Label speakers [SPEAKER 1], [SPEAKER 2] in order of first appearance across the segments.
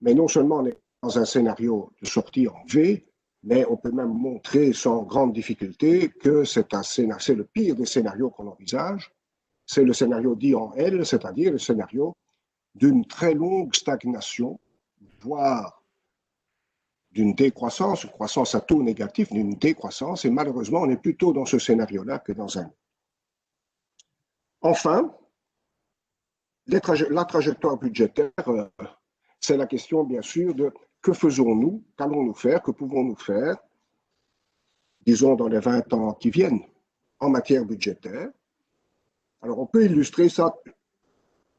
[SPEAKER 1] Mais non seulement on est dans un scénario de sortie en V, mais on peut même montrer sans grande difficulté que c'est le pire des scénarios qu'on envisage. C'est le scénario dit en L, c'est-à-dire le scénario d'une très longue stagnation, voire d'une décroissance, une croissance à taux négatif, d'une décroissance, et malheureusement, on est plutôt dans ce scénario-là que dans un autre. Enfin, la trajectoire budgétaire, c'est la question, bien sûr, de que faisons-nous, qu'allons-nous faire, que pouvons-nous faire, disons, dans les 20 ans qui viennent, en matière budgétaire. Alors, on peut illustrer ça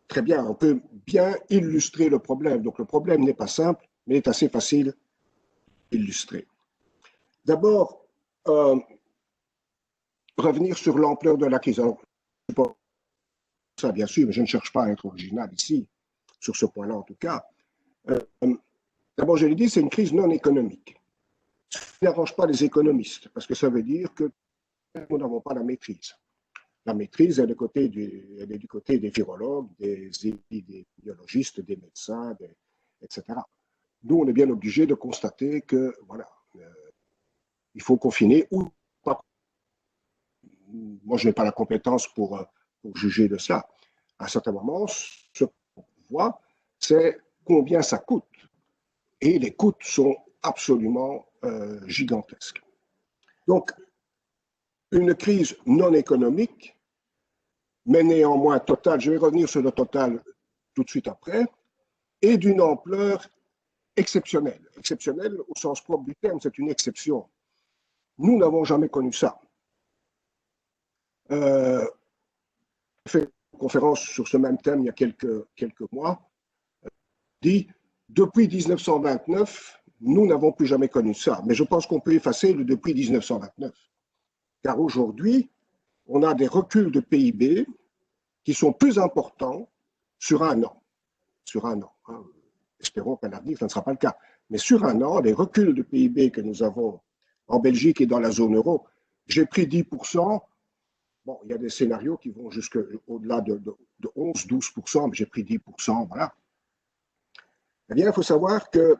[SPEAKER 1] très bien, on peut bien illustrer le problème. Donc, le problème n'est pas simple, mais est assez facile d'illustrer. D'abord, revenir sur l'ampleur de la crise. Alors, ça, bien sûr, mais je ne cherche pas à être original ici, sur ce point-là en tout cas. D'abord, je l'ai dit, c'est une crise non économique. Ça n'arrange pas les économistes, parce que ça veut dire que nous n'avons pas la maîtrise. La maîtrise elle est du côté des virologues, des biologistes, des médecins, etc. Nous, on est bien obligé de constater que, voilà, il faut confiner ou pas. Moi, je n'ai pas la compétence pour juger de cela. À un certain moment, ce qu'on voit, c'est combien ça coûte. Et les coûts sont absolument gigantesques. Donc, une crise non économique, mais néanmoins totale, je vais revenir sur le total tout de suite après, et d'une ampleur exceptionnelle. Exceptionnelle au sens propre du terme, c'est une exception. Nous n'avons jamais connu ça. J'ai fait une conférence sur ce même thème il y a quelques mois, dit depuis 1929, nous n'avons plus jamais connu ça. Mais je pense qu'on peut effacer le depuis 1929. Car aujourd'hui, on a des reculs de PIB qui sont plus importants sur un an. Sur un an. Hein. Espérons qu'à l'avenir, ça ne sera pas le cas. Mais sur un an, les reculs de PIB que nous avons en Belgique et dans la zone euro, j'ai pris 10%. Bon, il y a des scénarios qui vont jusqu'au-delà de 11-12%, mais j'ai pris 10%, voilà. Eh bien, il faut savoir que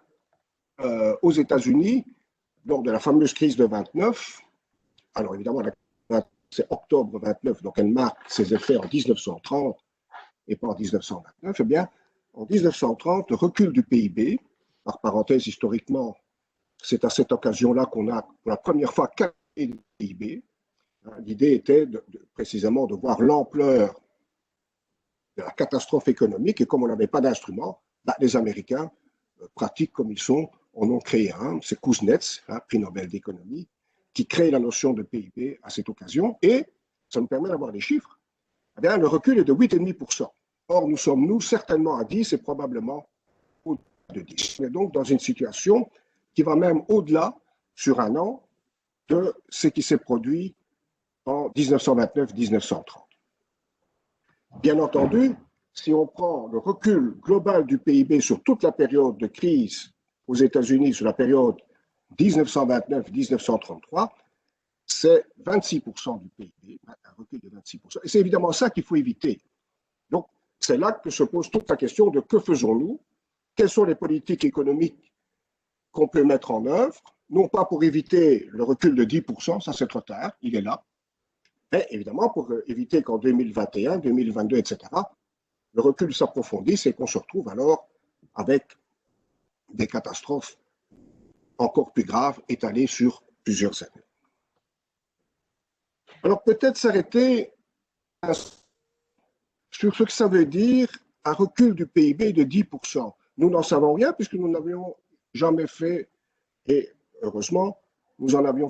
[SPEAKER 1] aux États-Unis, lors de la fameuse crise de 29, alors évidemment, c'est octobre 29, donc elle marque ses effets en 1930 et pas en 1929, eh bien, en 1930, le recul du PIB, par parenthèse, historiquement, c'est à cette occasion-là qu'on a pour la première fois calculé le PIB. L'idée était précisément de voir l'ampleur de la catastrophe économique et comme on n'avait pas d'instrument, les Américains, pratiques comme ils sont, en ont créé un, c'est Kuznets, prix Nobel d'économie, qui crée la notion de PIB à cette occasion et ça nous permet d'avoir des chiffres. Eh bien, le recul est de 8,5%. Or, nous sommes, certainement à 10 et probablement au-delà de 10. On est donc dans une situation qui va même au-delà, sur un an, de ce qui s'est produit en 1929-1930. Bien entendu, si on prend le recul global du PIB sur toute la période de crise aux États-Unis, sur la période 1929-1933, c'est 26% du PIB, un recul de 26%. Et c'est évidemment ça qu'il faut éviter. Donc, c'est là que se pose toute la question de que faisons-nous, quelles sont les politiques économiques qu'on peut mettre en œuvre, non pas pour éviter le recul de 10%, ça c'est trop tard, il est là, mais évidemment pour éviter qu'en 2021, 2022, etc., le recul s'approfondisse et qu'on se retrouve alors avec des catastrophes encore plus graves étalées sur plusieurs années. Alors peut-être s'arrêter sur ce que ça veut dire un recul du PIB de 10%. Nous n'en savons rien puisque nous n'avions jamais fait, et heureusement, nous en avions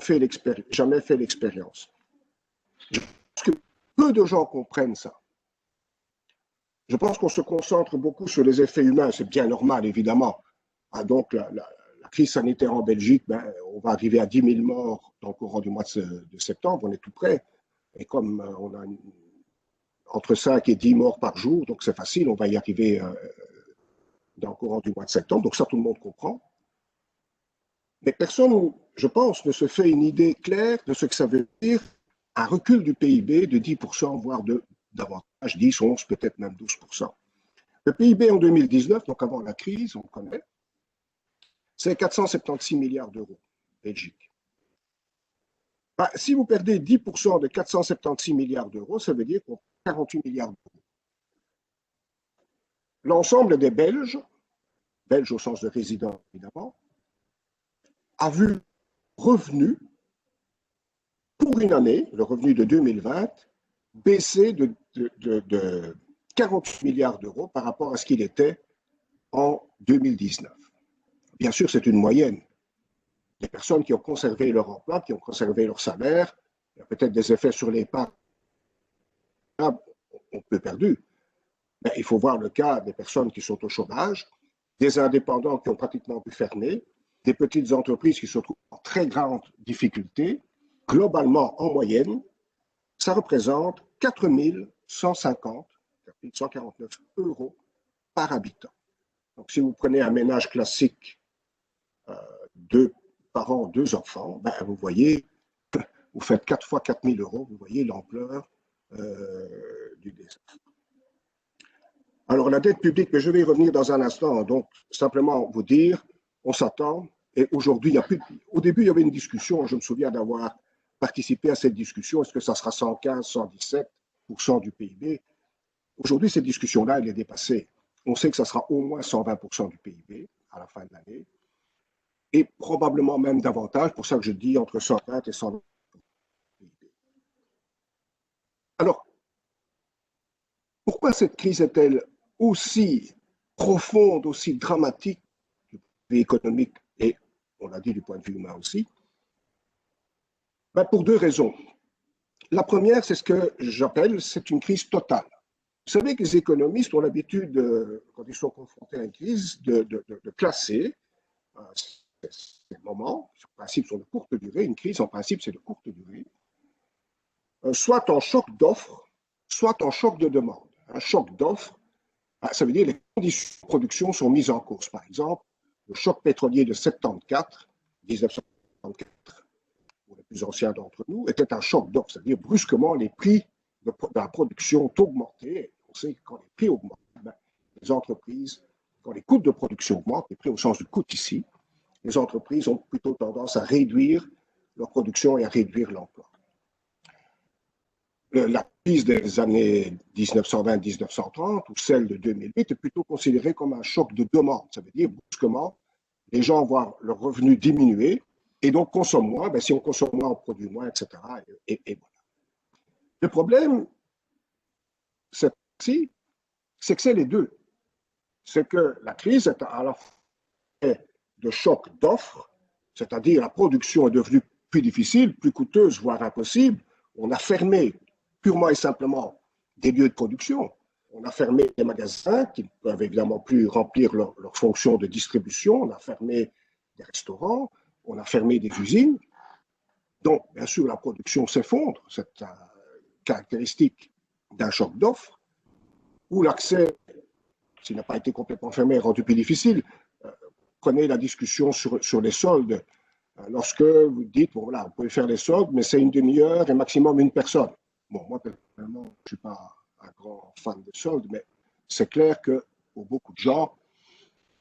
[SPEAKER 1] jamais fait l'expérience. Je pense que peu de gens comprennent ça. Je pense qu'on se concentre beaucoup sur les effets humains, c'est bien normal évidemment. Ah, donc la crise sanitaire en Belgique, on va arriver à 10 000 morts dans le courant du mois de septembre, on est tout près. Et comme on a entre 5 et 10 morts par jour, donc c'est facile, on va y arriver dans le courant du mois de septembre, donc ça tout le monde comprend. Mais personne, je pense, ne se fait une idée claire de ce que ça veut dire un recul du PIB de 10%, voire davantage, 10, 11, peut-être même 12%. Le PIB en 2019, donc avant la crise, on connaît, c'est 476 milliards d'euros, Belgique. Bah, si vous perdez 10% de 476 milliards d'euros, ça veut dire qu'on perd 48 milliards d'euros. L'ensemble des Belges, Belges au sens de résidents évidemment, a vu revenu pour une année, le revenu de 2020, baisser de 48 milliards d'euros par rapport à ce qu'il était en 2019. Bien sûr, c'est une moyenne. Des personnes qui ont conservé leur emploi, qui ont conservé leur salaire, il y a peut-être des effets sur l'épargne, on peut perdu. Mais il faut voir le cas des personnes qui sont au chômage, des indépendants qui ont pratiquement pu fermer, des petites entreprises qui se trouvent en très grande difficulté. Globalement, en moyenne, ça représente 4 149 euros par habitant. Donc, si vous prenez un ménage classique, 2 parents, 2 enfants, ben, vous voyez, vous faites 4 fois 4 000 euros, vous voyez l'ampleur du désastre. Alors, la dette publique, mais je vais y revenir dans un instant. Donc, simplement vous dire, on s'attend, et aujourd'hui, au début, il y avait une discussion, je me souviens d'avoir participé à cette discussion, est-ce que ça sera 115, 117% du PIB? Aujourd'hui, cette discussion-là, elle est dépassée. On sait que ça sera au moins 120% du PIB à la fin de l'année, et probablement même davantage, pour ça que je dis entre 120 et 120% du PIB. Alors, pourquoi cette crise est-elle aussi profonde, aussi dramatique du point de vue économique et, on l'a dit, du point de vue humain aussi? Ben, pour 2 raisons. La première, c'est ce que j'appelle, c'est une crise totale. Vous savez que les économistes ont l'habitude, quand ils sont confrontés à une crise, de classer ces moments, en principe, sont de courte durée. Une crise, en principe, c'est de courte durée, soit en choc d'offres, soit en choc de demande. Un choc d'offres, ça veut dire que les conditions de production sont mises en cause. Par exemple, le choc pétrolier de 1974, pour les plus anciens d'entre nous, était un choc d'offres. C'est-à-dire brusquement, les prix de la production ont augmenté. On sait que quand les prix augmentent, ben, les entreprises, quand les coûts de production augmentent, les prix au sens du coût ici, les entreprises ont plutôt tendance à réduire leur production et à réduire l'emploi. La crise des années 1920-1930 ou celle de 2008 est plutôt considérée comme un choc de demande. Ça veut dire brusquement, les gens voient leurs revenus diminuer et donc consomment moins. Ben, si on consomme moins, on produit moins, etc. Et voilà. Le problème, c'est que c'est les deux. C'est que la crise est à la fois de choc d'offres, c'est-à-dire la production est devenue plus difficile, plus coûteuse, voire impossible. On a fermé purement et simplement des lieux de production. On a fermé des magasins qui ne peuvent évidemment plus remplir leur fonction de distribution. On a fermé des restaurants. On a fermé des usines. Donc, bien sûr, la production s'effondre. C'est caractéristique d'un choc d'offres où l'accès, s'il n'a pas été complètement fermé, est rendu plus difficile. Prenez la discussion sur les soldes. Lorsque vous dites, bon voilà, vous pouvez faire les soldes, mais c'est une demi-heure et maximum une personne. Bon, moi, personnellement, je ne suis pas un grand fan de soldes, mais c'est clair que pour beaucoup de gens,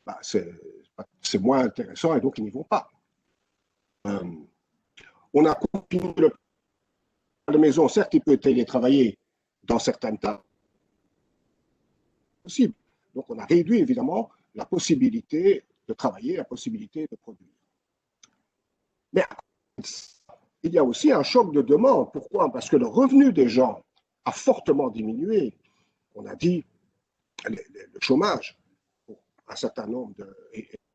[SPEAKER 1] bah, c'est moins intéressant et donc ils n'y vont pas. On a confiné à la maison, certes, il peut télétravailler dans certaines tâches possibles. Donc, on a réduit évidemment la possibilité de travailler, la possibilité de produire. Mais il y a aussi un choc de demande. Pourquoi? Parce que le revenu des gens a fortement diminué. On a dit le chômage, pour un certain nombre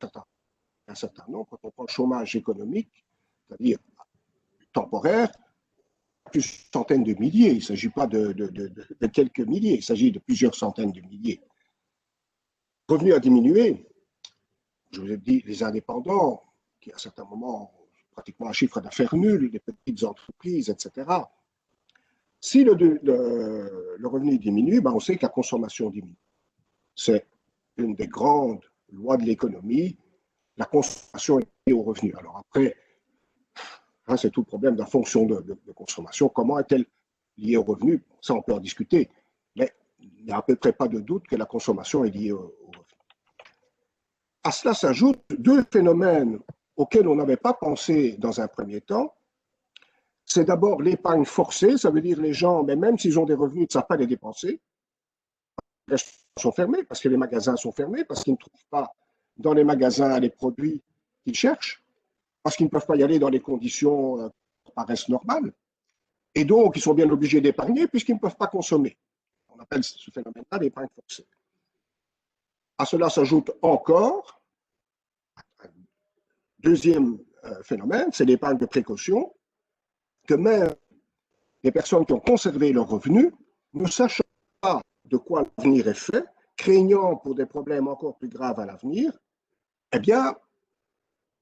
[SPEAKER 1] quand on prend le chômage économique, c'est-à-dire temporaire, plusieurs centaines de milliers. Il ne s'agit pas de quelques milliers, il s'agit de plusieurs centaines de milliers. Le revenu a diminué. Je vous ai dit, les indépendants, qui à certains moments ont pratiquement un chiffre d'affaires nul, les petites entreprises, etc. Si le revenu diminue, ben on sait que la consommation diminue. C'est une des grandes lois de l'économie. La consommation est liée au revenu. Alors après, hein, c'est tout le problème de la fonction de consommation. Comment est-elle liée au revenu? Ça, on peut en discuter. Mais il n'y a à peu près pas de doute que la consommation est liée au revenu. à cela s'ajoutent deux phénomènes auxquels on n'avait pas pensé dans un premier temps. C'est d'abord l'épargne forcée, ça veut dire les gens, mais même s'ils ont des revenus, ils ne savent pas les dépenser. Les restaurants sont fermés parce que les magasins sont fermés, parce qu'ils ne trouvent pas dans les magasins les produits qu'ils cherchent, parce qu'ils ne peuvent pas y aller dans les conditions qui paraissent normales. Et donc, ils sont bien obligés d'épargner puisqu'ils ne peuvent pas consommer. On appelle ce phénomène-là l'épargne forcée. À cela s'ajoute encore un deuxième phénomène, c'est l'épargne de précaution, que même les personnes qui ont conservé leurs revenus, ne sachant pas de quoi l'avenir est fait, craignant pour des problèmes encore plus graves à l'avenir, eh bien,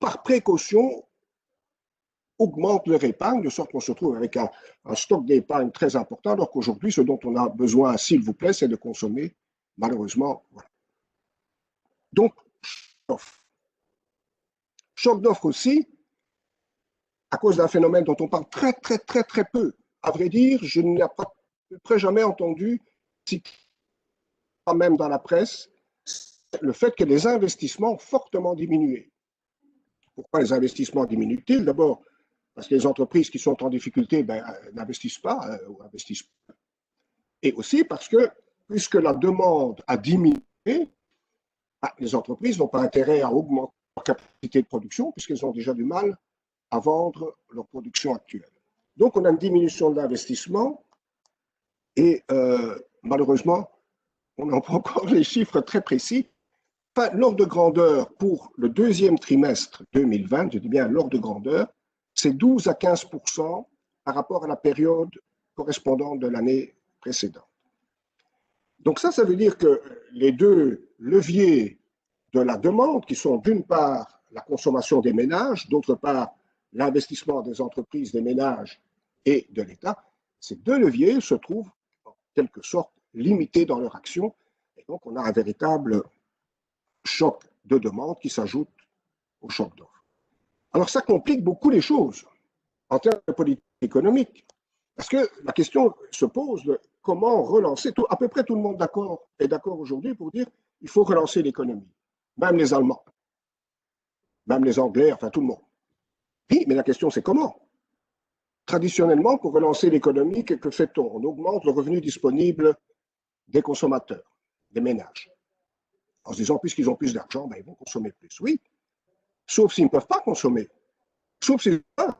[SPEAKER 1] par précaution, augmentent leur épargne, de sorte qu'on se trouve avec un stock d'épargne très important, alors qu'aujourd'hui, ce dont on a besoin, s'il vous plaît, c'est de consommer, malheureusement. Voilà. Donc, choc d'offre aussi, à cause d'un phénomène dont on parle très peu. À vrai dire, je n'ai pas très jamais entendu, pas même dans la presse, le fait que les investissements ont fortement diminué. Pourquoi les investissements diminuent-ils? D'abord, parce que les entreprises qui sont en difficulté n'investissent pas ou investissent pas. Et aussi parce que, puisque la demande a diminué, les entreprises n'ont pas intérêt à augmenter leur capacité de production puisqu'elles ont déjà du mal à vendre leur production actuelle. Donc, on a une diminution de l'investissement et malheureusement, on n'a pas encore les chiffres très précis. Enfin, l'ordre de grandeur pour le deuxième trimestre 2020, je dis bien l'ordre de grandeur, c'est 12 à 15% par rapport à la période correspondante de l'année précédente. Donc ça veut dire que les deux leviers de la demande, qui sont d'une part la consommation des ménages, d'autre part l'investissement des entreprises, des ménages et de l'État, ces deux leviers se trouvent en quelque sorte limités dans leur action. Et donc on a un véritable choc de demande qui s'ajoute au choc d'offre. Alors ça complique beaucoup les choses en termes de politique économique. Parce que la question se pose de comment relancer, à peu près tout le monde est d'accord aujourd'hui pour dire qu'il faut relancer l'économie. Même les Allemands, même les Anglais, enfin tout le monde. Oui, mais la question c'est comment? Traditionnellement, pour relancer l'économie, que fait-on? On augmente le revenu disponible des consommateurs, des ménages. En se disant, puisqu'ils ont plus d'argent, ils vont consommer plus. Oui, sauf s'ils ne peuvent pas consommer. Sauf s'ils peuvent.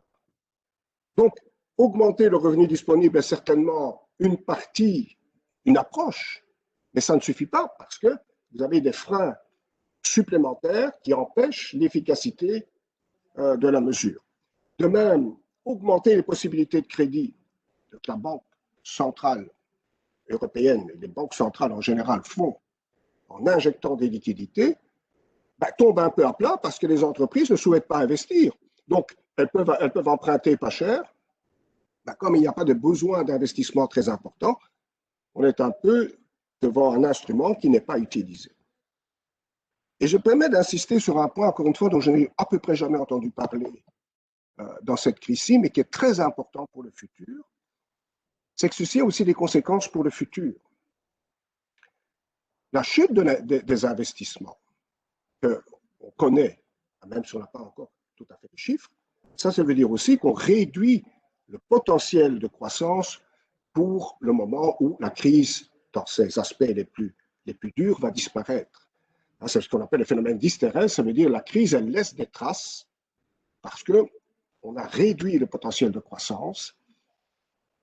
[SPEAKER 1] Donc, augmenter le revenu disponible est certainement une partie, une approche, mais ça ne suffit pas parce que vous avez des freins supplémentaires qui empêchent l'efficacité de la mesure. De même, augmenter les possibilités de crédit que la Banque centrale européenne et les banques centrales en général font en injectant des liquidités, tombe un peu à plat parce que les entreprises ne souhaitent pas investir. Donc, elles peuvent emprunter pas cher. Comme il n'y a pas de besoin d'investissement très important, on est un peu devant un instrument qui n'est pas utilisé. Et je permets d'insister sur un point, encore une fois, dont je n'ai à peu près jamais entendu parler dans cette crise-ci, mais qui est très important pour le futur, c'est que ceci a aussi des conséquences pour le futur. La chute des investissements, qu'on connaît, même si on n'a pas encore tout à fait les chiffres, ça veut dire aussi qu'on réduit le potentiel de croissance pour le moment où la crise, dans ses aspects les plus durs, va disparaître. C'est ce qu'on appelle le phénomène d'hystérèse, ça veut dire que la crise, elle laisse des traces parce qu'on a réduit le potentiel de croissance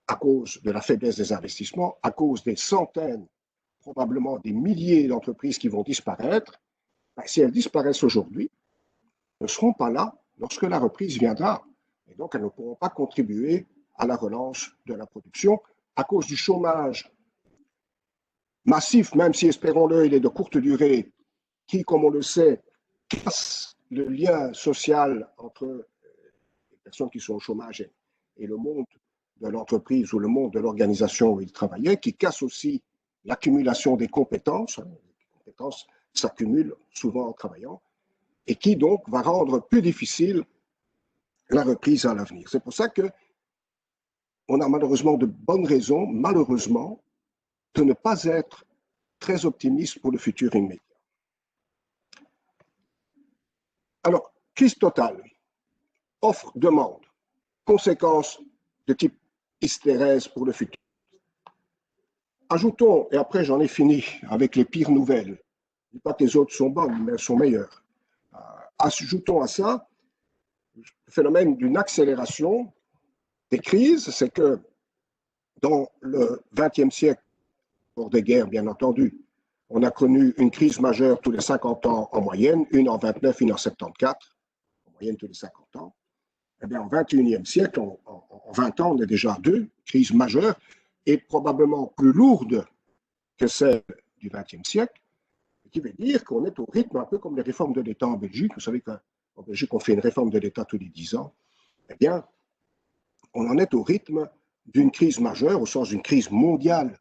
[SPEAKER 1] à cause de la faiblesse des investissements, à cause des centaines, probablement des milliers d'entreprises qui vont disparaître. Si elles disparaissent aujourd'hui, elles ne seront pas là lorsque la reprise viendra. Et donc, elles ne pourront pas contribuer à la relance de la production à cause du chômage massif, même si, espérons-le, il est de courte durée, qui, comme on le sait, casse le lien social entre les personnes qui sont au chômage et le monde de l'entreprise ou le monde de l'organisation où ils travaillaient, qui casse aussi l'accumulation des compétences. Les compétences s'accumulent souvent en travaillant et qui donc va rendre plus difficile la reprise à l'avenir. C'est pour ça qu'on a malheureusement de bonnes raisons, malheureusement, de ne pas être très optimiste pour le futur immédiat. crise totale, offre-demande, conséquences de type hystérèse pour le futur. Ajoutons, et après j'en ai fini avec les pires nouvelles, je ne dis pas que les autres sont bonnes, mais elles sont meilleures. Ajoutons à ça le phénomène d'une accélération des crises, c'est que dans le XXe siècle, hors des guerres bien entendu, on a connu une crise majeure tous les 50 ans en moyenne, une en 29, une en 74, en moyenne tous les 50 ans. Eh bien, au XXIe siècle, en 20 ans, on est déjà à 2 crises majeures et probablement plus lourdes que celles du XXe siècle, ce qui veut dire qu'on est au rythme un peu comme les réformes de l'État en Belgique. Vous savez qu'en Belgique, on fait une réforme de l'État tous les 10 ans. Eh bien, on en est au rythme d'une crise majeure, au sens d'une crise mondiale,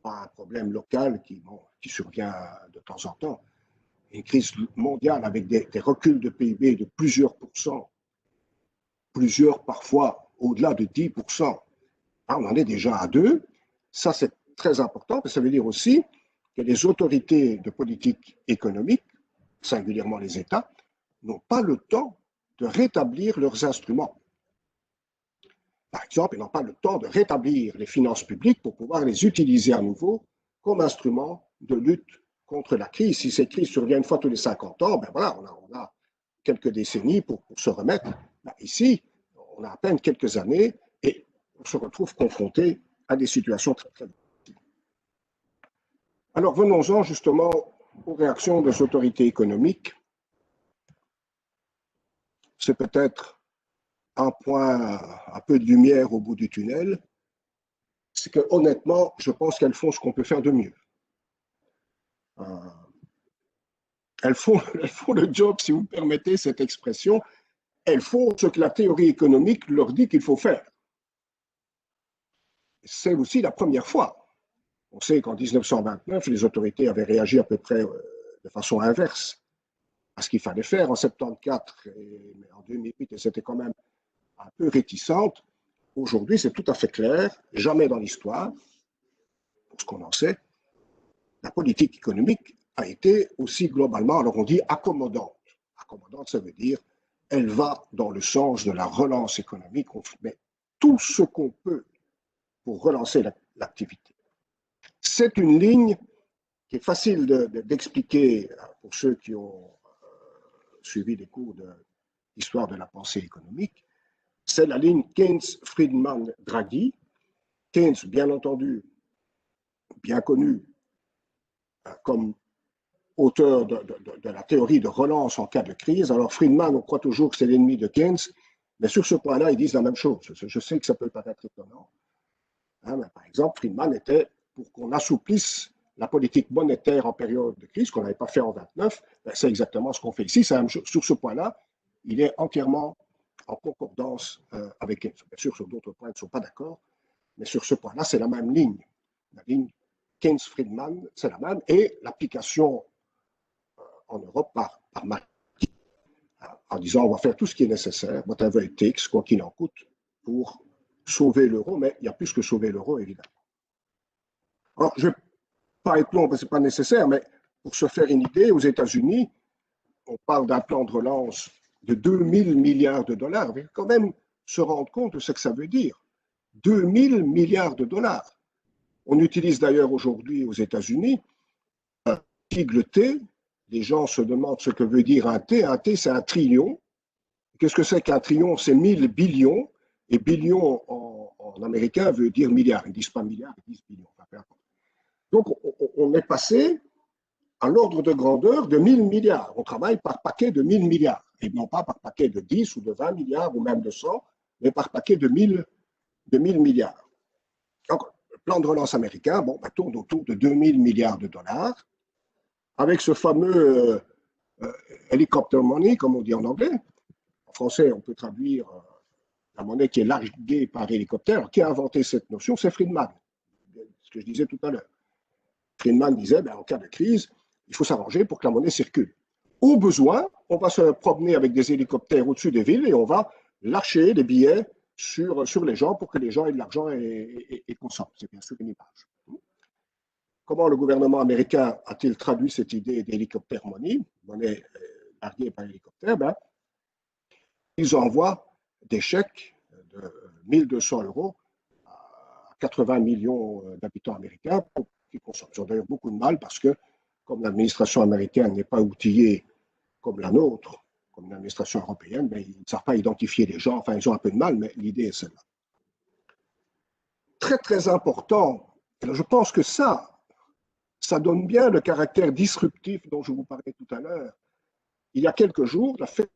[SPEAKER 1] pas un problème local qui survient de temps en temps, une crise mondiale avec des reculs de PIB de plusieurs pourcents, plusieurs parfois au-delà de 10%. On en est déjà à 2. Ça, c'est très important, parce que ça veut dire aussi que les autorités de politique économique, singulièrement les États, n'ont pas le temps de rétablir leurs instruments. Par exemple, ils n'ont pas le temps de rétablir les finances publiques pour pouvoir les utiliser à nouveau comme instrument de lutte contre la crise. Si ces crises surviennent une fois tous les 50 ans, ben voilà, on a quelques décennies pour se remettre. Ben ici, on a à peine quelques années et on se retrouve confronté à des situations très, très difficiles. Alors, venons-en justement aux réactions des autorités économiques. C'est peut-être un point, un peu de lumière au bout du tunnel, c'est que honnêtement, je pense qu'elles font ce qu'on peut faire de mieux. Elles font le job, si vous me permettez cette expression, elles font ce que la théorie économique leur dit qu'il faut faire. C'est aussi la première fois. On sait qu'en 1929, les autorités avaient réagi à peu près de façon inverse à ce qu'il fallait faire. En 1974 et en 2008, et c'était quand même un peu réticente. Aujourd'hui, c'est tout à fait clair, jamais dans l'histoire, pour ce qu'on en sait, la politique économique a été aussi globalement, alors on dit accommodante. Accommodante, ça veut dire elle va dans le sens de la relance économique. On met tout ce qu'on peut pour relancer l'activité. C'est une ligne qui est facile d'expliquer pour ceux qui ont suivi des cours d'histoire de la pensée économique. C'est la ligne Keynes-Friedman-Draghi. Keynes, bien entendu, bien connu comme auteur de la théorie de relance en cas de crise. Alors Friedman, on croit toujours que c'est l'ennemi de Keynes, mais sur ce point-là, ils disent la même chose. Je sais que ça peut paraître étonnant. Mais par exemple, Friedman était pour qu'on assouplisse la politique monétaire en période de crise, qu'on n'avait pas fait en 29. C'est exactement ce qu'on fait ici. Sur ce point-là, il est entièrement en concordance avec Keynes. Bien sûr, sur d'autres points, ils ne sont pas d'accord, mais sur ce point-là, c'est la même ligne. La ligne Keynes-Friedman, c'est la même, et l'application en Europe par Macron, en disant on va faire tout ce qui est nécessaire, whatever it takes, quoi qu'il en coûte, pour sauver l'euro, mais il y a plus que sauver l'euro, évidemment. Alors, je ne vais pas être long, parce que ce n'est pas nécessaire, mais pour se faire une idée, aux États-Unis, on parle d'un plan de relance de 2000 milliards de dollars. Il faut quand même se rendre compte de ce que ça veut dire. 2000 milliards de dollars. On utilise d'ailleurs aujourd'hui aux États-Unis un sigle T. Les gens se demandent ce que veut dire un T. Un T, c'est un trillion. Qu'est-ce que c'est qu'un trillion? C'est 1000 billions. Et billion en américain veut dire milliard. Ils ne disent pas milliard, ils disent billion. Donc, on est passé à l'ordre de grandeur de 1000 milliards. On travaille par paquet de 1000 milliards. Et non pas par paquet de 10 ou de 20 milliards ou même de 100, mais par paquet de 1000 milliards. Donc, le plan de relance américain tourne autour de 2000 milliards de dollars, avec ce fameux helicopter money, comme on dit en anglais. En français, on peut traduire la monnaie qui est larguée par hélicoptère. Qui a inventé cette notion? C'est Friedman, ce que je disais tout à l'heure. Friedman disait, en cas de crise, il faut s'arranger pour que la monnaie circule. Au besoin, on va se promener avec des hélicoptères au-dessus des villes et on va lâcher des billets sur les gens pour que les gens aient de l'argent et consomment. C'est bien sûr une image. Comment le gouvernement américain a-t-il traduit cette idée d'hélicoptère money, monnaie larguée par hélicoptère? ils envoient des chèques de 1200 € à 80 millions d'habitants américains pour qu'ils consomment. Ils ont d'ailleurs beaucoup de mal parce que, comme l'administration américaine n'est pas outillée comme la nôtre, comme l'administration européenne, mais ils ne savent pas identifier les gens. Enfin, ils ont un peu de mal, mais l'idée est celle-là. Très, très important. Alors, je pense que ça donne bien le caractère disruptif dont je vous parlais tout à l'heure. Il y a quelques jours, la Fed,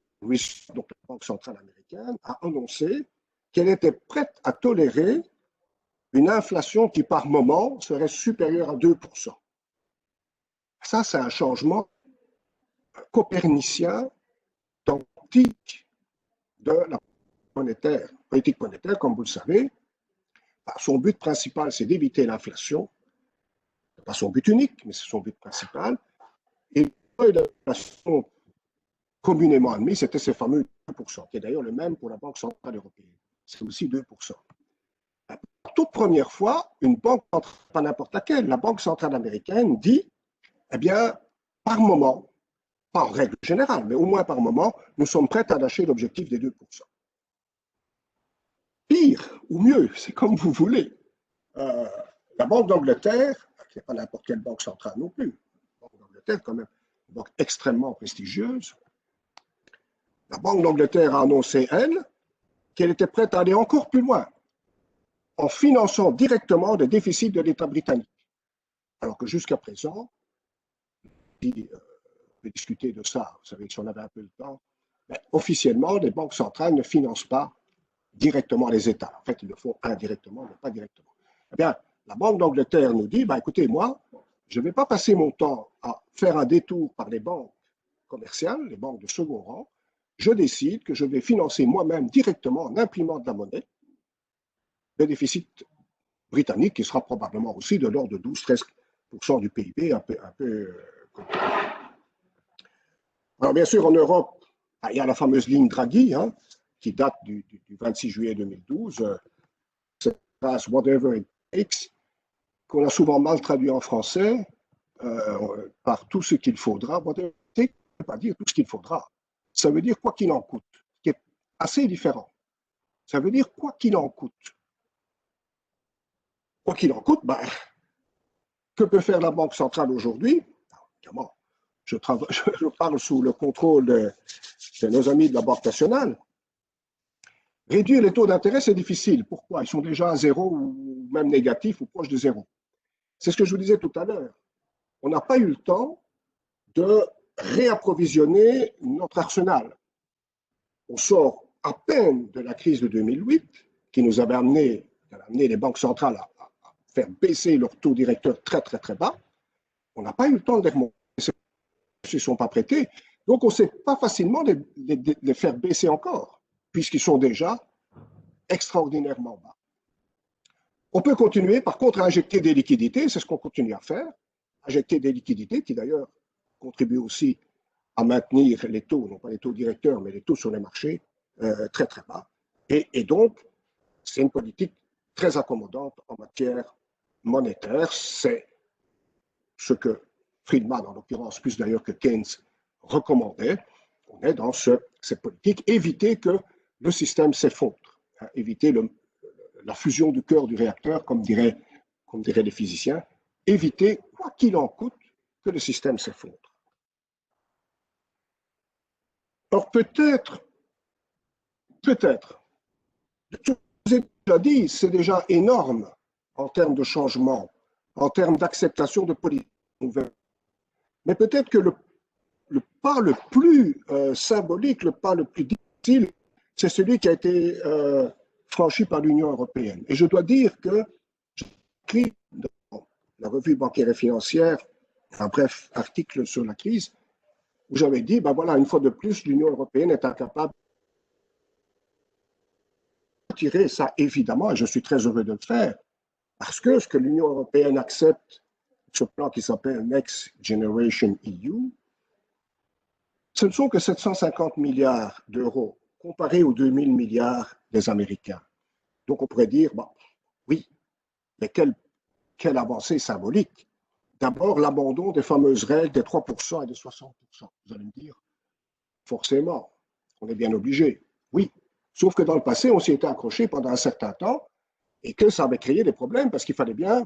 [SPEAKER 1] donc la Banque centrale américaine, a annoncé qu'elle était prête à tolérer une inflation qui, par moment, serait supérieure à 2%. Ça, c'est un changement copernicien d'optique de la politique monétaire, comme vous le savez. Son but principal, c'est d'éviter l'inflation. Ce n'est pas son but unique, mais c'est son but principal. Et l'inflation communément admise, c'était ce fameux 2%, qui est d'ailleurs le même pour la Banque centrale européenne. C'est aussi 2%. Pour toute première fois, une banque centrale, pas n'importe laquelle, la Banque centrale américaine dit, eh bien, par moment, pas en règle générale, mais au moins par moment, nous sommes prêts à lâcher l'objectif des 2%. Pire ou mieux, c'est comme vous voulez. La Banque d'Angleterre, qui n'est pas n'importe quelle banque centrale non plus, la Banque d'Angleterre, quand même, une banque extrêmement prestigieuse, la Banque d'Angleterre a annoncé, elle, qu'elle était prête à aller encore plus loin en finançant directement les déficits de l'État britannique. Alors que jusqu'à présent, on peut discuter de ça, vous savez, si on avait un peu de temps, mais officiellement, les banques centrales ne financent pas directement les États. En fait, ils le font indirectement, mais pas directement. Eh bien, la Banque d'Angleterre nous dit, écoutez, moi, je ne vais pas passer mon temps à faire un détour par les banques commerciales, les banques de second rang. Je décide que je vais financer moi-même directement en imprimant de la monnaie le déficit britannique qui sera probablement aussi de l'ordre de 12-13% du PIB, un peu. Alors bien sûr, en Europe, il y a la fameuse ligne Draghi, qui date du 26 juillet 2012, cette phrase « whatever it takes », qu'on a souvent mal traduit en français par tout ce qu'il faudra. Whatever it takes, ça ne veut pas dire tout ce qu'il faudra. Ça veut dire quoi qu'il en coûte, qui est assez différent. Ça veut dire quoi qu'il en coûte. Quoi qu'il en coûte, que peut faire la Banque centrale aujourd'hui? Je parle sous le contrôle de nos amis de la Banque nationale. Réduire les taux d'intérêt, c'est difficile. Pourquoi? Ils sont déjà à zéro ou même négatifs ou proches de zéro. C'est ce que je vous disais tout à l'heure. On n'a pas eu le temps de réapprovisionner notre arsenal. On sort à peine de la crise de 2008 qui nous avait amené les banques centrales à faire baisser leur taux directeur très, très, très bas. On n'a pas eu le temps de les remonter. Ils ne sont pas prêtés. Donc, on ne sait pas facilement les faire baisser encore, puisqu'ils sont déjà extraordinairement bas. On peut continuer, par contre, à injecter des liquidités, c'est ce qu'on continue à faire, injecter des liquidités qui, d'ailleurs, contribuent aussi à maintenir les taux, non pas les taux directeurs, mais les taux sur les marchés très, très bas. Et donc, c'est une politique très accommodante en matière monétaire. C'est ce que Friedman, en l'occurrence, plus d'ailleurs que Keynes, recommandait. On est dans cette politique, éviter que le système s'effondre, éviter la fusion du cœur du réacteur, comme diraient les physiciens, éviter, quoi qu'il en coûte, que le système s'effondre. Or, peut-être, ce que vous avez déjà dit, c'est déjà énorme en termes de changement, en termes d'acceptation de politique nouvelle. Mais peut-être que le pas le plus symbolique, le pas le plus difficile, c'est celui qui a été franchi par l'Union européenne. Et je dois dire que j'ai écrit dans la revue bancaire et financière un bref article sur la crise où j'avais dit, voilà, une fois de plus, l'Union européenne est incapable de tirer ça, évidemment, et je suis très heureux de le faire, parce que ce que l'Union européenne accepte, ce plan qui s'appelle Next Generation EU, ce ne sont que 750 milliards d'euros comparés aux 2000 milliards des Américains. Donc on pourrait dire, oui, mais quelle avancée symbolique. D'abord, l'abandon des fameuses règles des 3% et des 60%. Vous allez me dire, forcément, on est bien obligé. Oui. Sauf que dans le passé, on s'y était accroché pendant un certain temps et que ça avait créé des problèmes parce qu'il fallait bien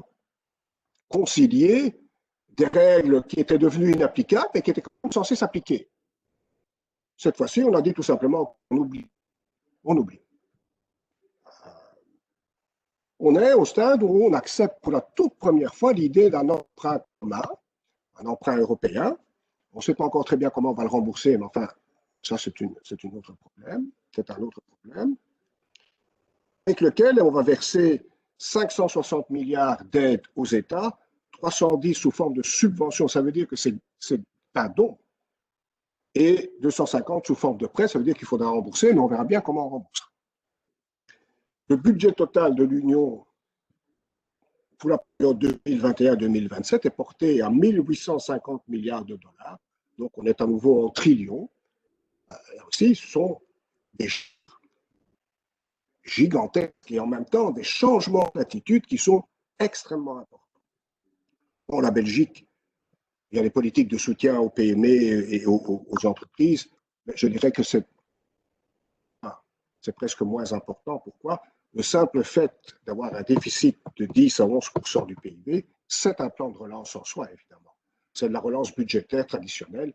[SPEAKER 1] concilier des règles qui étaient devenues inapplicables et qui étaient quand même censées s'appliquer. Cette fois-ci, on a dit tout simplement qu'on oublie. On oublie. On est au stade où on accepte pour la toute première fois l'idée d'un emprunt commun, un emprunt européen. On ne sait pas encore très bien comment on va le rembourser, mais enfin, ça c'est un autre problème. C'est un autre problème. Avec lequel on va verser 560 milliards d'aides aux États, 310 sous forme de subventions, ça veut dire que c'est un don, et 250 sous forme de prêt, ça veut dire qu'il faudra rembourser, mais on verra bien comment on rembourse. Le budget total de l'Union pour la période 2021-2027 est porté à 1850 milliards de dollars, donc on est à nouveau en trillions. Là aussi, ce sont des chiffres gigantesques et en même temps des changements d'attitude qui sont extrêmement importants. Pour la Belgique, il y a les politiques de soutien aux PME et aux entreprises, mais je dirais que c'est presque moins important. Pourquoi? Le simple fait d'avoir un déficit de 10 à 11% du PIB, c'est un plan de relance en soi, évidemment. C'est de la relance budgétaire traditionnelle.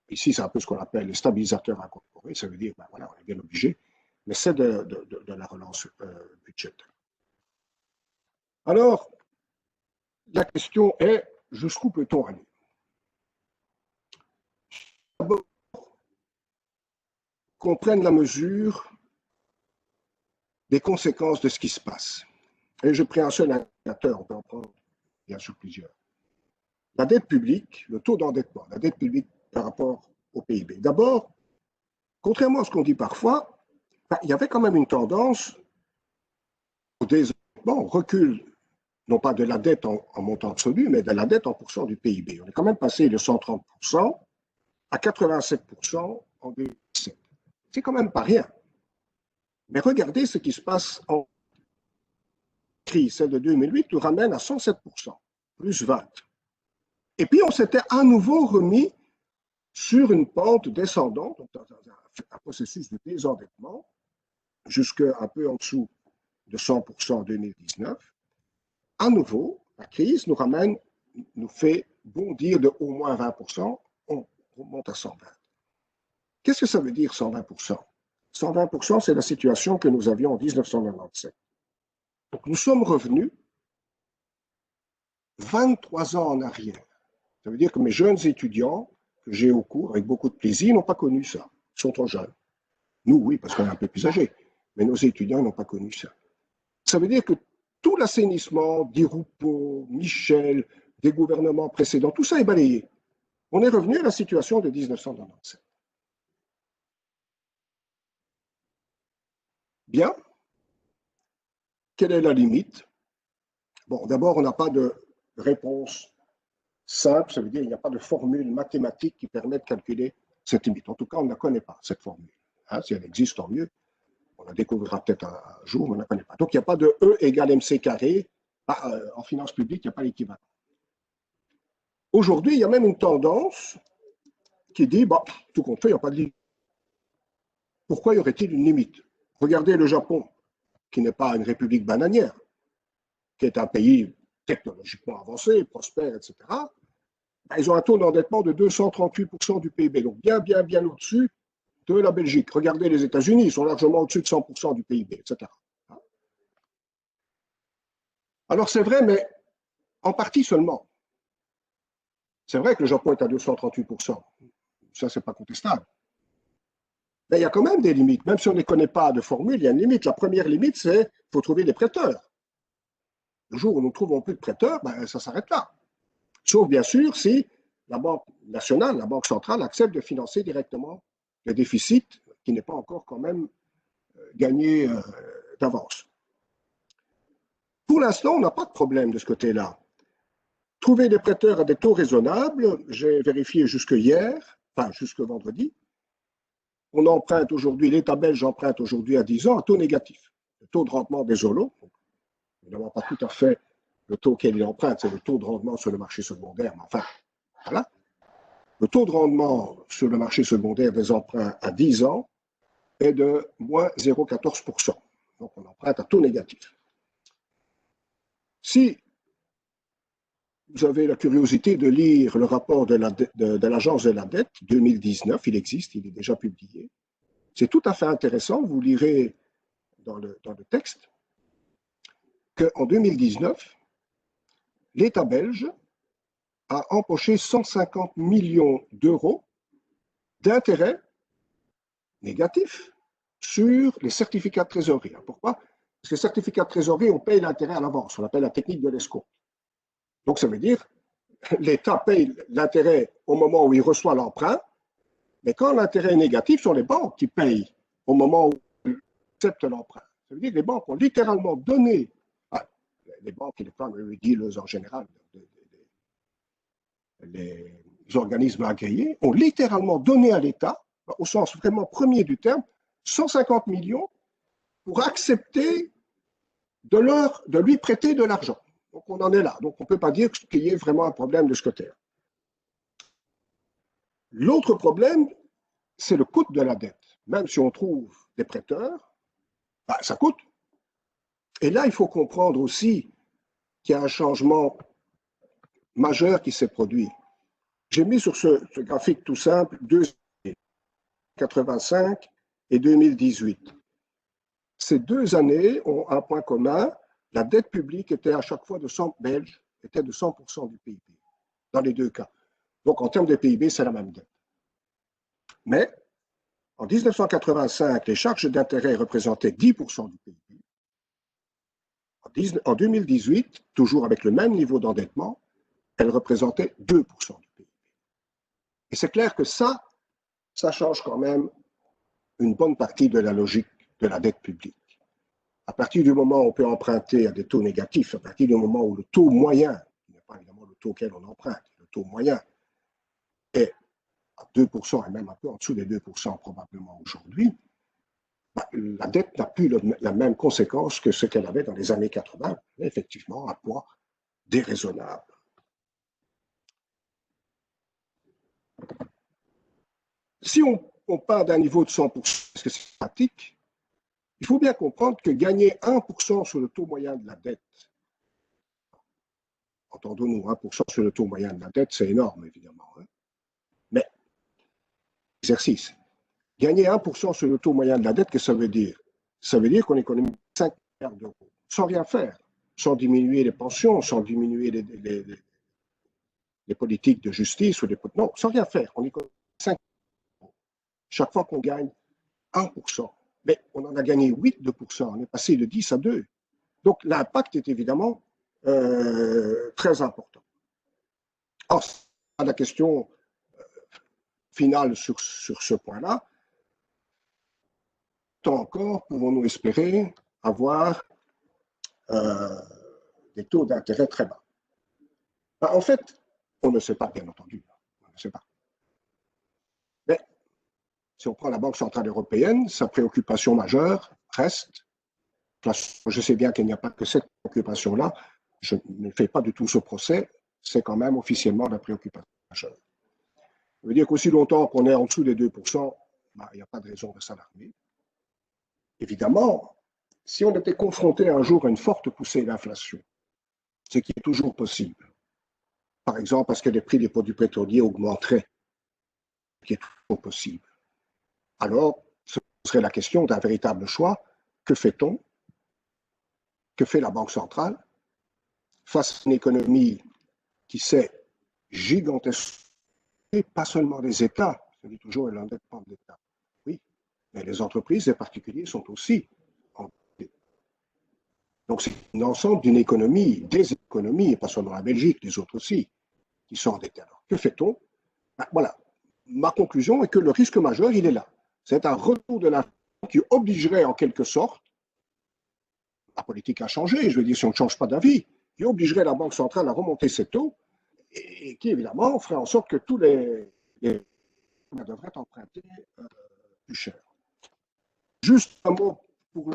[SPEAKER 1] Ici, c'est un peu ce qu'on appelle le stabilisateur incorporé. Ça veut dire, ben voilà, on est bien obligé, mais c'est de la relance budgétaire. Alors, la question est, jusqu'où peut-on aller? D'abord, qu'on prenne la mesure des conséquences de ce qui se passe. Et je prends un seul indicateur, on peut en prendre bien sûr plusieurs. La dette publique, le taux d'endettement, la dette publique par rapport au PIB. D'abord, contrairement à ce qu'on dit parfois, il y avait quand même une tendance au désendettement, au recul, non pas de la dette en montant absolu, mais de la dette en pourcent du PIB. On est quand même passé de 130% à 87% en 2017. C'est quand même pas rien. Mais regardez ce qui se passe en crise. Celle de 2008 nous ramène à 107%, plus 20%. Et puis on s'était à nouveau remis sur une pente descendante, donc dans un processus de désendettement, jusqu'à un peu en dessous de 100% en 2019. À nouveau, la crise nous ramène, nous fait bondir de au moins 20%, on remonte à 120%. Qu'est-ce que ça veut dire 120%? 120%, c'est la situation que nous avions en 1997. Donc nous sommes revenus 23 ans en arrière. Ça veut dire que mes jeunes étudiants que j'ai au cours avec beaucoup de plaisir n'ont pas connu ça. Ils sont trop jeunes. Nous, oui, parce qu'on est un peu plus âgés. Mais nos étudiants n'ont pas connu ça. Ça veut dire que tout l'assainissement, Di Rupo, Michel, des gouvernements précédents, tout ça est balayé. On est revenu à la situation de 1997. Bien. Quelle est la limite? Bon, d'abord, on n'a pas de réponse simple, ça veut dire qu'il n'y a pas de formule mathématique qui permet de calculer cette limite. En tout cas, on ne la connaît pas, cette formule. Hein, si elle existe, tant mieux. On la découvrira peut-être un jour, mais on ne la connaît pas. Donc, il n'y a pas de E égale MC carré. En finance publique, il n'y a pas l'équivalent. Aujourd'hui, il y a même une tendance qui dit, bah, tout compte fait, il n'y a pas de limite. Pourquoi y aurait-il une limite? Regardez le Japon, qui n'est pas une république bananière, qui est un pays technologiquement avancé, prospère, etc. Ils ont un taux d'endettement de 238% du PIB, donc bien au-dessus de la Belgique. Regardez les États-Unis, ils sont largement au-dessus de 100% du PIB, etc. Alors c'est vrai, mais en partie seulement. C'est vrai que le Japon est à 238%. Ça, c'est pas contestable. Mais il y a quand même des limites. Même si on ne connaît pas de formule, il y a une limite. La première limite, c'est qu'il faut trouver des prêteurs. Le jour où nous ne trouvons plus de prêteurs, ben, ça s'arrête là. Sauf bien sûr si la Banque nationale, la Banque centrale, accepte de financer directement le déficit qui n'est pas encore quand même gagné d'avance. Pour l'instant, on n'a pas de problème de ce côté-là. Trouver des prêteurs à des taux raisonnables, j'ai vérifié jusque hier, enfin jusque vendredi, on emprunte aujourd'hui, l'État belge emprunte aujourd'hui à 10 ans à taux négatif. Le taux de rendement des OLO, évidemment pas tout à fait le taux auquel il emprunte, c'est le taux de rendement sur le marché secondaire, mais enfin, voilà. Le taux de rendement sur le marché secondaire des emprunts à 10 ans est de moins 0,14%. Donc, on emprunte à taux négatif. Si vous avez la curiosité de lire le rapport de l'Agence de la dette 2019, il existe, il est déjà publié. C'est tout à fait intéressant, vous lirez dans le texte, qu'en 2019, l'État belge a empoché 150 millions d'euros d'intérêts négatifs sur les certificats de trésorerie. Pourquoi? Parce que les certificats de trésorerie, on paye l'intérêt à l'avance, on appelle la technique de l'escompte. Donc ça veut dire l'État paye l'intérêt au moment où il reçoit l'emprunt, mais quand l'intérêt est négatif, ce sont les banques qui payent au moment où ils acceptent l'emprunt. Ça veut dire que les banques ont littéralement donné, les banques et les plans de dealers en général, les organismes agréés, ont littéralement donné à l'État, au sens vraiment premier du terme, 150 millions pour accepter de lui prêter de l'argent. Donc on en est là. Donc on ne peut pas dire qu'il y ait vraiment un problème de ce côté-là. L'autre problème, c'est le coût de la dette. Même si on trouve des prêteurs, ça coûte. Et là, il faut comprendre aussi qu'il y a un changement majeur qui s'est produit. J'ai mis sur ce graphique tout simple 1985 et 2018. Ces 2 années ont un point commun. La dette publique était à chaque fois belge, était de 100% du PIB, dans les 2 cas. Donc en termes de PIB, c'est la même dette. Mais en 1985, les charges d'intérêt représentaient 10% du PIB. En 2018, toujours avec le même niveau d'endettement, elles représentaient 2% du PIB. Et c'est clair que ça change quand même une bonne partie de la logique de la dette publique. À partir du moment où on peut emprunter à des taux négatifs, à partir du moment où le taux moyen, qui n'est pas évidemment le taux auquel on emprunte, le taux moyen est à 2% et même un peu en dessous des 2% probablement aujourd'hui, la dette n'a plus la même conséquence que ce qu'elle avait dans les années 80, effectivement un poids déraisonnable. Si on part d'un niveau de 100%, parce que c'est pratique, il faut bien comprendre que gagner 1% sur le taux moyen de la dette, entendons-nous, 1% sur le taux moyen de la dette, c'est énorme, évidemment. Mais, exercice, gagner 1% sur le taux moyen de la dette, qu'est-ce que ça veut dire? Ça veut dire qu'on économise 5 milliards d'euros, sans rien faire, sans diminuer les pensions, sans diminuer les politiques de justice, non, sans rien faire. On économise 5 milliards d'euros chaque fois qu'on gagne 1%. Mais on en a gagné 8 de pourcent, on est passé de 10 à 2. Donc l'impact est évidemment très important. Or, la question finale sur ce point-là, tant encore pouvons-nous espérer avoir des taux d'intérêt très bas? En fait, on ne sait pas, bien entendu. On ne sait pas. Mais si on prend la Banque centrale européenne, sa préoccupation majeure reste, je sais bien qu'il n'y a pas que cette préoccupation-là, je ne fais pas du tout ce procès, c'est quand même officiellement la préoccupation majeure. Ça veut dire qu'aussi longtemps qu'on est en dessous des 2%, il n'y a pas de raison de s'alarmer. Évidemment, si on était confronté un jour à une forte poussée d'inflation, ce qui est toujours possible, par exemple parce que les prix des produits pétroliers augmenteraient, ce qui est toujours possible, alors ce serait la question d'un véritable choix. Que fait-on? Que fait la Banque centrale face à une économie qui s'est gigantesque, pas seulement les États, je dis toujours l'endettement de l'État, oui, mais les entreprises et les particuliers sont aussi endettés. Donc c'est l'ensemble d'une économie, des économies, et pas seulement la Belgique, les autres aussi, qui sont endettés. Alors que fait-on? Voilà, ma conclusion est que le risque majeur, il est là. C'est un retour de l'inflation qui obligerait en quelque sorte, la politique a changé, je veux dire, si on ne change pas d'avis, qui obligerait la Banque centrale à remonter ses taux et qui, évidemment, ferait en sorte que tous les devraient emprunter plus cher. Juste un mot pour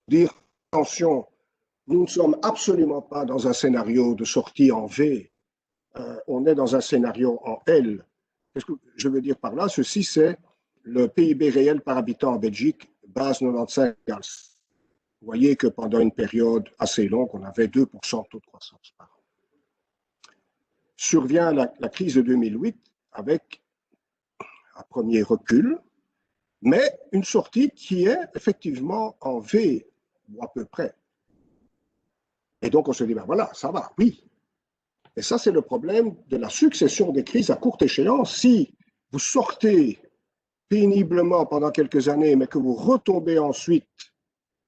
[SPEAKER 1] dire, attention, nous ne sommes absolument pas dans un scénario de sortie en V, on est dans un scénario en L, Qu'est-ce que je veux dire par là? Ceci, c'est le PIB réel par habitant en Belgique, base 95 égale. Vous voyez que pendant une période assez longue, on avait 2% de taux de croissance par an. Survient la crise de 2008 avec un premier recul, mais une sortie qui est effectivement en V, ou à peu près. Et donc on se dit, ben voilà, ça va, oui. Et ça, c'est le problème de la succession des crises à courte échéance. Si vous sortez péniblement pendant quelques années, mais que vous retombez ensuite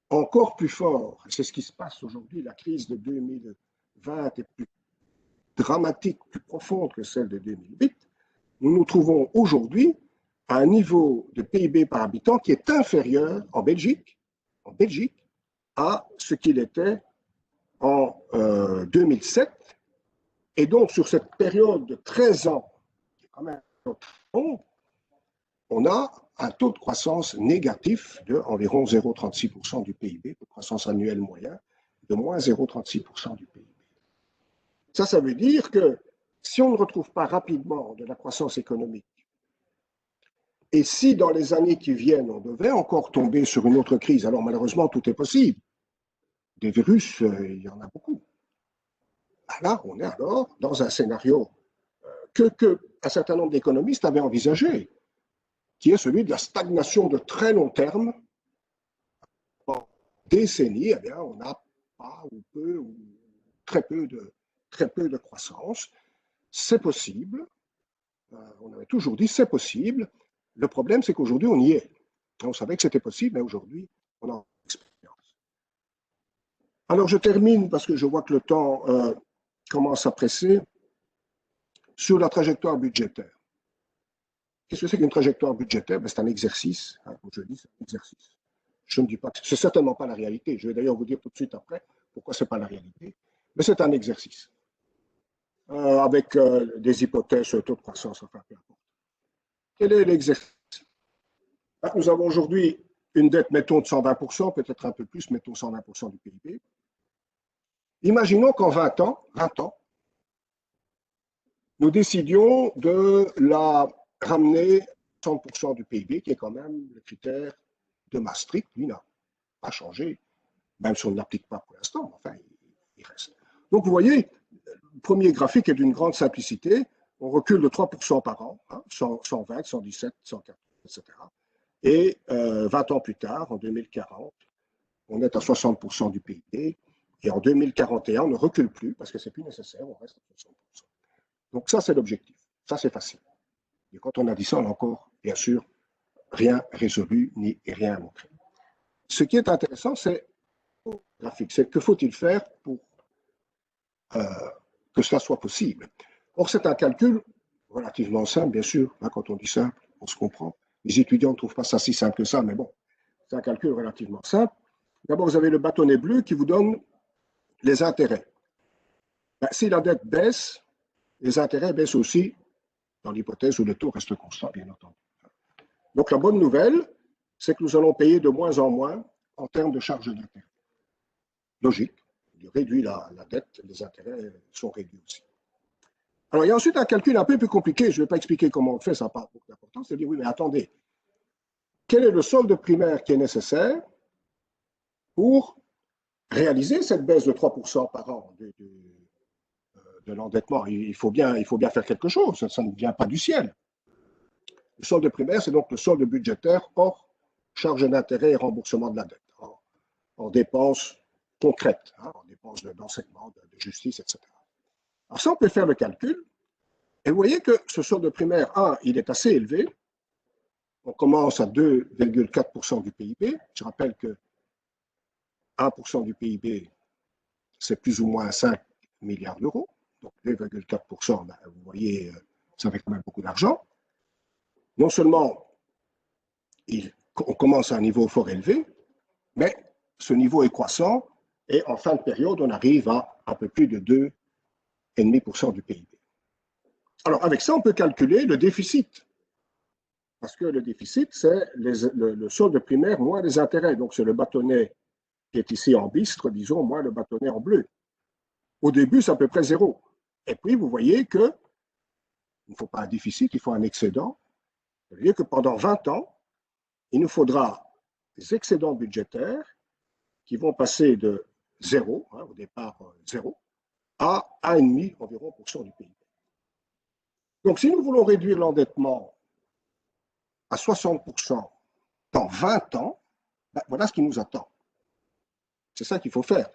[SPEAKER 1] encore plus fort, c'est ce qui se passe aujourd'hui, la crise de 2020 est plus dramatique, plus profonde que celle de 2008, nous nous trouvons aujourd'hui à un niveau de PIB par habitant qui est inférieur en Belgique à ce qu'il était en 2007. Et donc, sur cette période de 13 ans, qui est quand même long, on a un taux de croissance négatif de environ 0,36% du PIB, de croissance annuelle moyenne, de moins 0,36% du PIB. Ça veut dire que si on ne retrouve pas rapidement de la croissance économique, et si dans les années qui viennent, on devait encore tomber sur une autre crise, alors malheureusement, tout est possible. Des virus, il y en a beaucoup. Là, on est alors dans un scénario qu'un certain nombre d'économistes avaient envisagé, qui est celui de la stagnation de très long terme. En décennies, eh bien, on n'a pas ou peu ou très peu de croissance. C'est possible. On avait toujours dit c'est possible. Le problème, c'est qu'aujourd'hui, on y est. On savait que c'était possible, mais aujourd'hui, on a l'expérience. Alors, je termine parce que je vois que le temps commence à presser sur la trajectoire budgétaire. Qu'est-ce que c'est qu'une trajectoire budgétaire? C'est un exercice. Comme je dis, c'est un exercice. Je ne dis pas que c'est certainement pas la réalité. Je vais d'ailleurs vous dire tout de suite après pourquoi ce n'est pas la réalité. Mais c'est un exercice. Avec des hypothèses sur le taux de croissance, enfin peu importe. Quel est l'exercice? Nous avons aujourd'hui une dette, mettons, de 120%, peut-être un peu plus, mettons 120% du PIB. Imaginons qu'en 20 ans, nous décidions de la ramener à 100% du PIB, qui est quand même le critère de Maastricht. Lui n'a pas changé, même si on ne l'applique pas pour l'instant, enfin, il reste. Donc, vous voyez, le premier graphique est d'une grande simplicité. On recule de 3% par an, 120, 117, 140, etc. Et 20 ans plus tard, en 2040, on est à 60% du PIB. Et en 2041, on ne recule plus parce que ce n'est plus nécessaire, on reste à 60%. Donc ça, c'est l'objectif. Ça, c'est facile. Et quand on a dit ça, on n'a encore, bien sûr, rien résolu ni rien montré. Ce qui est intéressant, c'est le graphique. C'est que faut-il faire pour que cela soit possible. Or, c'est un calcul relativement simple, bien sûr. Là, quand on dit simple, on se comprend. Les étudiants ne trouvent pas ça si simple que ça, mais bon, c'est un calcul relativement simple. D'abord, vous avez le bâtonnet bleu qui vous donne les intérêts. Si la dette baisse, les intérêts baissent aussi, dans l'hypothèse où le taux reste constant, bien entendu. Donc, la bonne nouvelle, c'est que nous allons payer de moins en moins en termes de charges d'intérêt. Logique. Il réduit la dette, les intérêts sont réduits aussi. Alors, il y a ensuite un calcul un peu plus compliqué. Je ne vais pas expliquer comment on le fait, ça n'a pas beaucoup d'importance. C'est de dire, oui, mais attendez, quel est le solde primaire qui est nécessaire pour réaliser cette baisse de 3% par an de l'endettement? Il faut bien faire quelque chose, ça ne vient pas du ciel. Le solde primaire, c'est donc le solde budgétaire hors charge d'intérêt et remboursement de la dette, en dépenses concrètes, en dépenses d'enseignement, de justice, etc. Alors ça, on peut faire le calcul, et vous voyez que ce solde primaire, il est assez élevé. On commence à 2,4% du PIB. Je rappelle que 1% du PIB, c'est plus ou moins 5 milliards d'euros. Donc 2,4%, vous voyez, ça fait quand même beaucoup d'argent. Non seulement on commence à un niveau fort élevé, mais ce niveau est croissant, et en fin de période, on arrive à un peu plus de 2,5% du PIB. Alors, avec ça, on peut calculer le déficit. Parce que le déficit, c'est le solde primaire moins les intérêts. Donc, c'est le bâtonnet qui est ici en bistre, disons, moins le bâtonnet en bleu. Au début, c'est à peu près zéro. Et puis, vous voyez que Il ne faut pas un déficit, il faut un excédent. Ça veut dire que pendant 20 ans, il nous faudra des excédents budgétaires qui vont passer de 0, au départ 0, à 1,5 environ % du PIB. Donc, si nous voulons réduire l'endettement à 60% dans 20 ans, ben, voilà ce qui nous attend. C'est ça qu'il faut faire.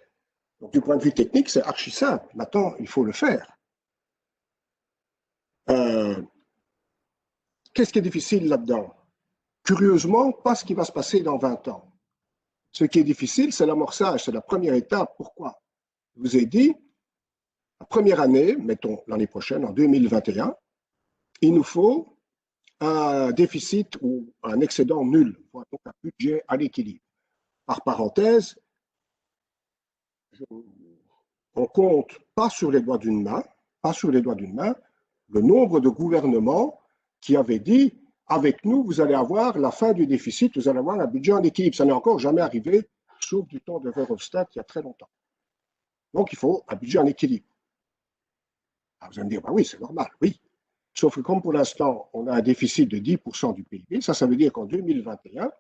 [SPEAKER 1] Donc, du point de vue technique, c'est archi simple. Maintenant, il faut le faire. Qu'est-ce qui est difficile là-dedans? Curieusement, pas ce qui va se passer dans 20 ans. Ce qui est difficile, c'est l'amorçage, c'est la première étape. Pourquoi? Je vous ai dit, la première année, mettons l'année prochaine, en 2021, il nous faut un déficit ou un excédent nul, donc un budget à l'équilibre. Par parenthèse, on compte pas sur les doigts d'une main, le nombre de gouvernements qui avaient dit avec nous, vous allez avoir la fin du déficit, vous allez avoir un budget en équilibre. Ça n'est encore jamais arrivé, sauf du temps de Verhofstadt il y a très longtemps. Donc il faut un budget en équilibre. Alors vous allez me dire, bah oui, c'est normal, oui. Sauf que comme pour l'instant, on a un déficit de 10% du PIB, ça veut dire qu'en 2021,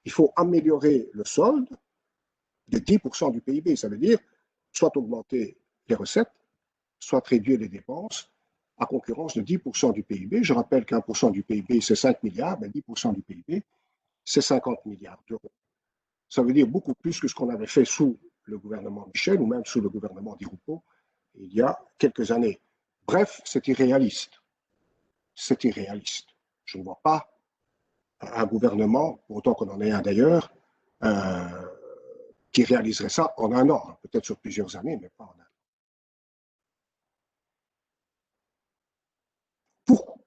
[SPEAKER 1] il faut améliorer le solde de 10% du PIB. Ça veut dire soit augmenter les recettes, soit réduire les dépenses à concurrence de 10% du PIB. Je rappelle qu'1% du PIB, c'est 5 milliards, mais 10% du PIB, c'est 50 milliards d'euros. Ça veut dire beaucoup plus que ce qu'on avait fait sous le gouvernement Michel ou même sous le gouvernement Di Rupo il y a quelques années. Bref, c'est irréaliste. C'est irréaliste. Je ne vois pas un gouvernement, pour autant qu'on en ait un d'ailleurs, qui réaliserait ça en un an, peut-être sur plusieurs années, mais pas en un an. Pour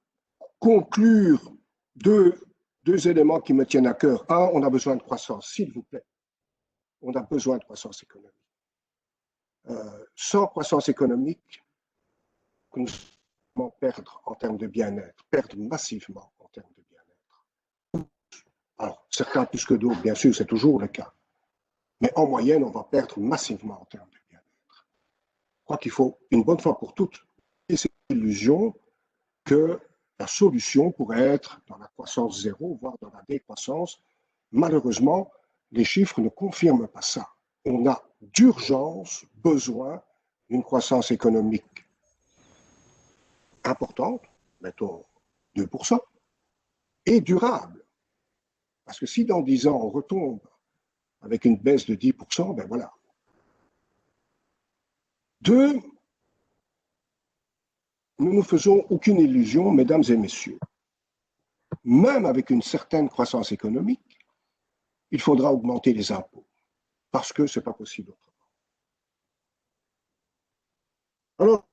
[SPEAKER 1] conclure, deux éléments qui me tiennent à cœur. Un, on a besoin de croissance, s'il vous plaît. On a besoin de croissance économique. Sans croissance économique, nous allons perdre en termes de bien-être, perdre massivement en termes de bien-être. Alors, certains plus que d'autres, bien sûr, c'est toujours le cas. Mais en moyenne, on va perdre massivement en termes de bien-être. Je crois qu'il faut, une bonne fois pour toutes, cette illusion que la solution pourrait être dans la croissance zéro, voire dans la décroissance. Malheureusement, les chiffres ne confirment pas ça. On a d'urgence besoin d'une croissance économique importante, mettons 2%, et durable. Parce que si dans 10 ans, on retombe avec une baisse de 10%, ben voilà. Deux, nous ne nous faisons aucune illusion, mesdames et messieurs. Même avec une certaine croissance économique, il faudra augmenter les impôts, parce que ce n'est pas possible autrement. Alors,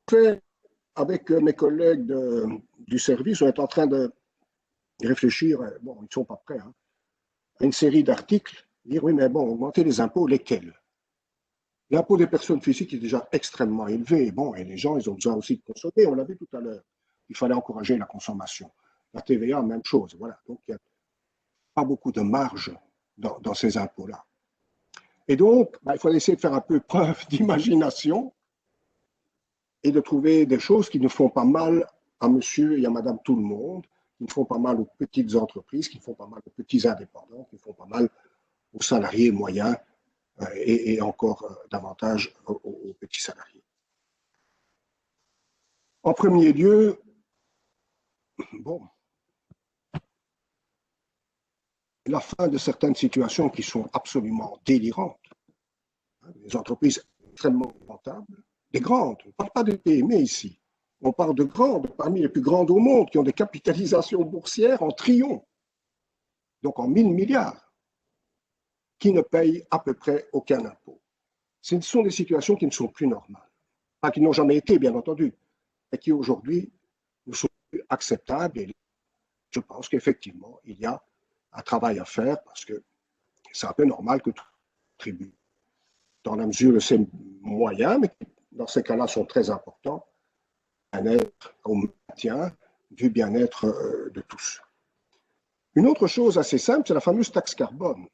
[SPEAKER 1] avec mes collègues du service, on est en train de réfléchir, bon, ils ne sont pas prêts, à une série d'articles, dire oui, mais bon, augmenter les impôts, lesquels? L'impôt des personnes physiques est déjà extrêmement élevé, bon, et les gens, ils ont besoin aussi de consommer, on l'a vu tout à l'heure. Il fallait encourager la consommation. La TVA, même chose, voilà. Donc, il n'y a pas beaucoup de marge dans ces impôts-là. Et donc, il faut essayer de faire un peu preuve d'imagination et de trouver des choses qui ne font pas mal à monsieur et à madame tout le monde, qui ne font pas mal aux petites entreprises, qui ne font pas mal aux petits indépendants, qui ne font pas mal aux salariés moyens et encore davantage aux petits salariés. En premier lieu, bon, la fin de certaines situations qui sont absolument délirantes. Des entreprises extrêmement rentables, des grandes, on ne parle pas de PME ici, on parle de grandes, parmi les plus grandes au monde, qui ont des capitalisations boursières en trillions, donc en 1000 milliards, qui ne payent à peu près aucun impôt. Ce sont des situations qui ne sont plus normales. Pas qui n'ont jamais été, bien entendu, mais qui aujourd'hui ne sont plus acceptables. Et je pense qu'effectivement, il y a un travail à faire parce que c'est un peu normal que tout contribue, dans la mesure de ses moyens, mais qui, dans ces cas-là, sont très importants, au maintien du bien-être de tous. Une autre chose assez simple, c'est la fameuse taxe carbone.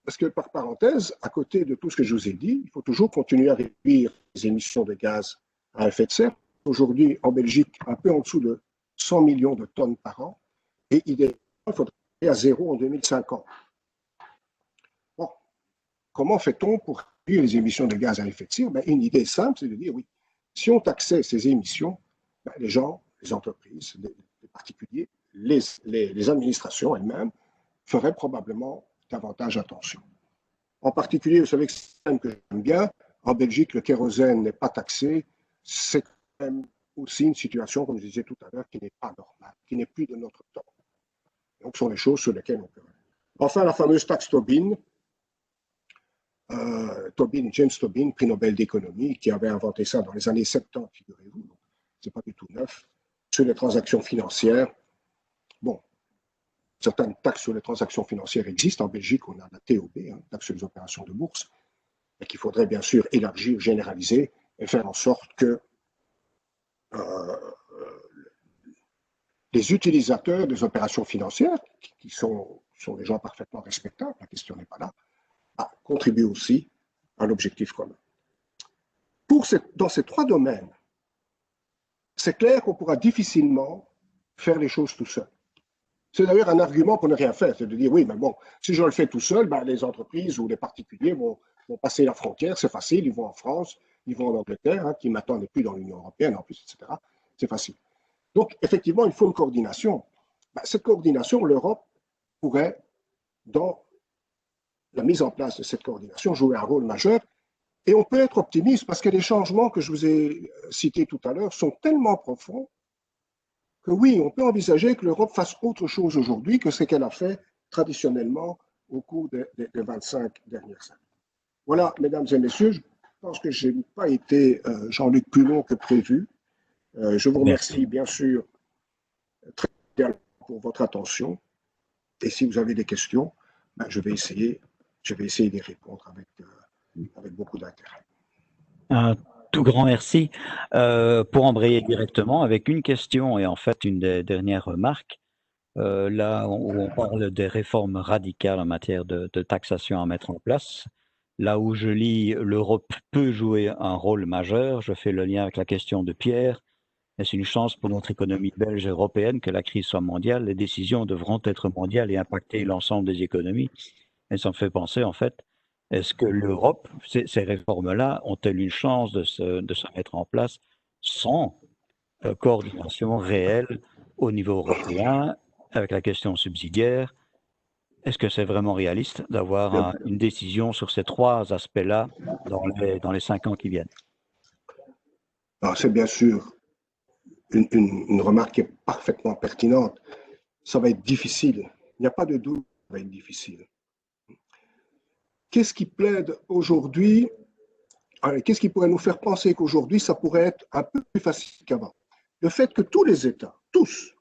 [SPEAKER 1] Parce que, par parenthèse, à côté de tout ce que je vous ai dit, il faut toujours continuer à réduire les émissions de gaz à effet de serre. aujourd'hui en Belgique un peu en dessous de 100 millions de tonnes par an, et idéalement, il faudrait aller à zéro en 2050. Bon, comment fait-on pour réduire les émissions de gaz à effet de serre? Une idée simple, c'est de dire oui, si on taxait ces émissions, les gens, les entreprises, les particuliers, les administrations elles-mêmes feraient probablement davantage attention. En particulier, vous savez que c'est un thème que j'aime bien, en Belgique, le kérosène n'est pas taxé, c'est quand même aussi une situation, comme je disais tout à l'heure, qui n'est pas normale, qui n'est plus de notre temps. Donc, ce sont les choses sur lesquelles on peut. Enfin, la fameuse taxe Tobin, James Tobin, prix Nobel d'économie, qui avait inventé ça dans les années 70, figurez-vous, ce n'est pas du tout neuf, sur les transactions financières. Bon, certaines taxes sur les transactions financières existent. En Belgique, on a la TOB, taxe sur les opérations de bourse, et qu'il faudrait bien sûr élargir, généraliser et faire en sorte que les utilisateurs des opérations financières, qui sont des gens parfaitement respectables, la question n'est pas là, contribuent aussi à l'objectif commun. Dans ces trois domaines, c'est clair qu'on pourra difficilement faire les choses tout seul. C'est d'ailleurs un argument pour ne rien faire, c'est de dire oui, mais bon, si je le fais tout seul, les entreprises ou les particuliers vont passer la frontière, c'est facile, ils vont en France, ils vont en Angleterre, qui maintenant n'est plus dans l'Union européenne en plus, etc. C'est facile. Donc, effectivement, il faut une coordination. Cette coordination, l'Europe pourrait, dans la mise en place de cette coordination, jouer un rôle majeur. Et on peut être optimiste parce que les changements que je vous ai cités tout à l'heure sont tellement profonds que oui, on peut envisager que l'Europe fasse autre chose aujourd'hui que ce qu'elle a fait traditionnellement au cours des 25 dernières années. Voilà, mesdames et messieurs, je pense que je n'ai pas été, Jean-Luc, plus long que prévu. Je vous remercie bien sûr très bien pour votre attention. Et si vous avez des questions, je vais essayer d'y répondre avec beaucoup d'intérêt.
[SPEAKER 2] Un tout grand merci. Pour embrayer directement avec une question et en fait une des dernières remarques, là où on parle des réformes radicales en matière de taxation à mettre en place, là où je lis l'Europe peut jouer un rôle majeur, je fais le lien avec la question de Pierre. Est-ce une chance pour notre économie belge et européenne que la crise soit mondiale? Les décisions devront être mondiales et impacter l'ensemble des économies. Et ça me fait penser, en fait, est-ce que l'Europe, ces réformes-là, ont-elles une chance de se mettre en place sans coordination réelle au niveau européen, avec la question subsidiaire? Est-ce que c'est vraiment réaliste d'avoir une décision sur ces trois aspects-là dans les 5 ans qui viennent?
[SPEAKER 1] C'est bien sûr une remarque qui est parfaitement pertinente. Ça va être difficile. Il n'y a pas de doute, ça va être difficile. Qu'est-ce qui plaide aujourd'hui? Qu'est-ce qui pourrait nous faire penser qu'aujourd'hui, ça pourrait être un peu plus facile qu'avant? Le fait que tous les États, tous,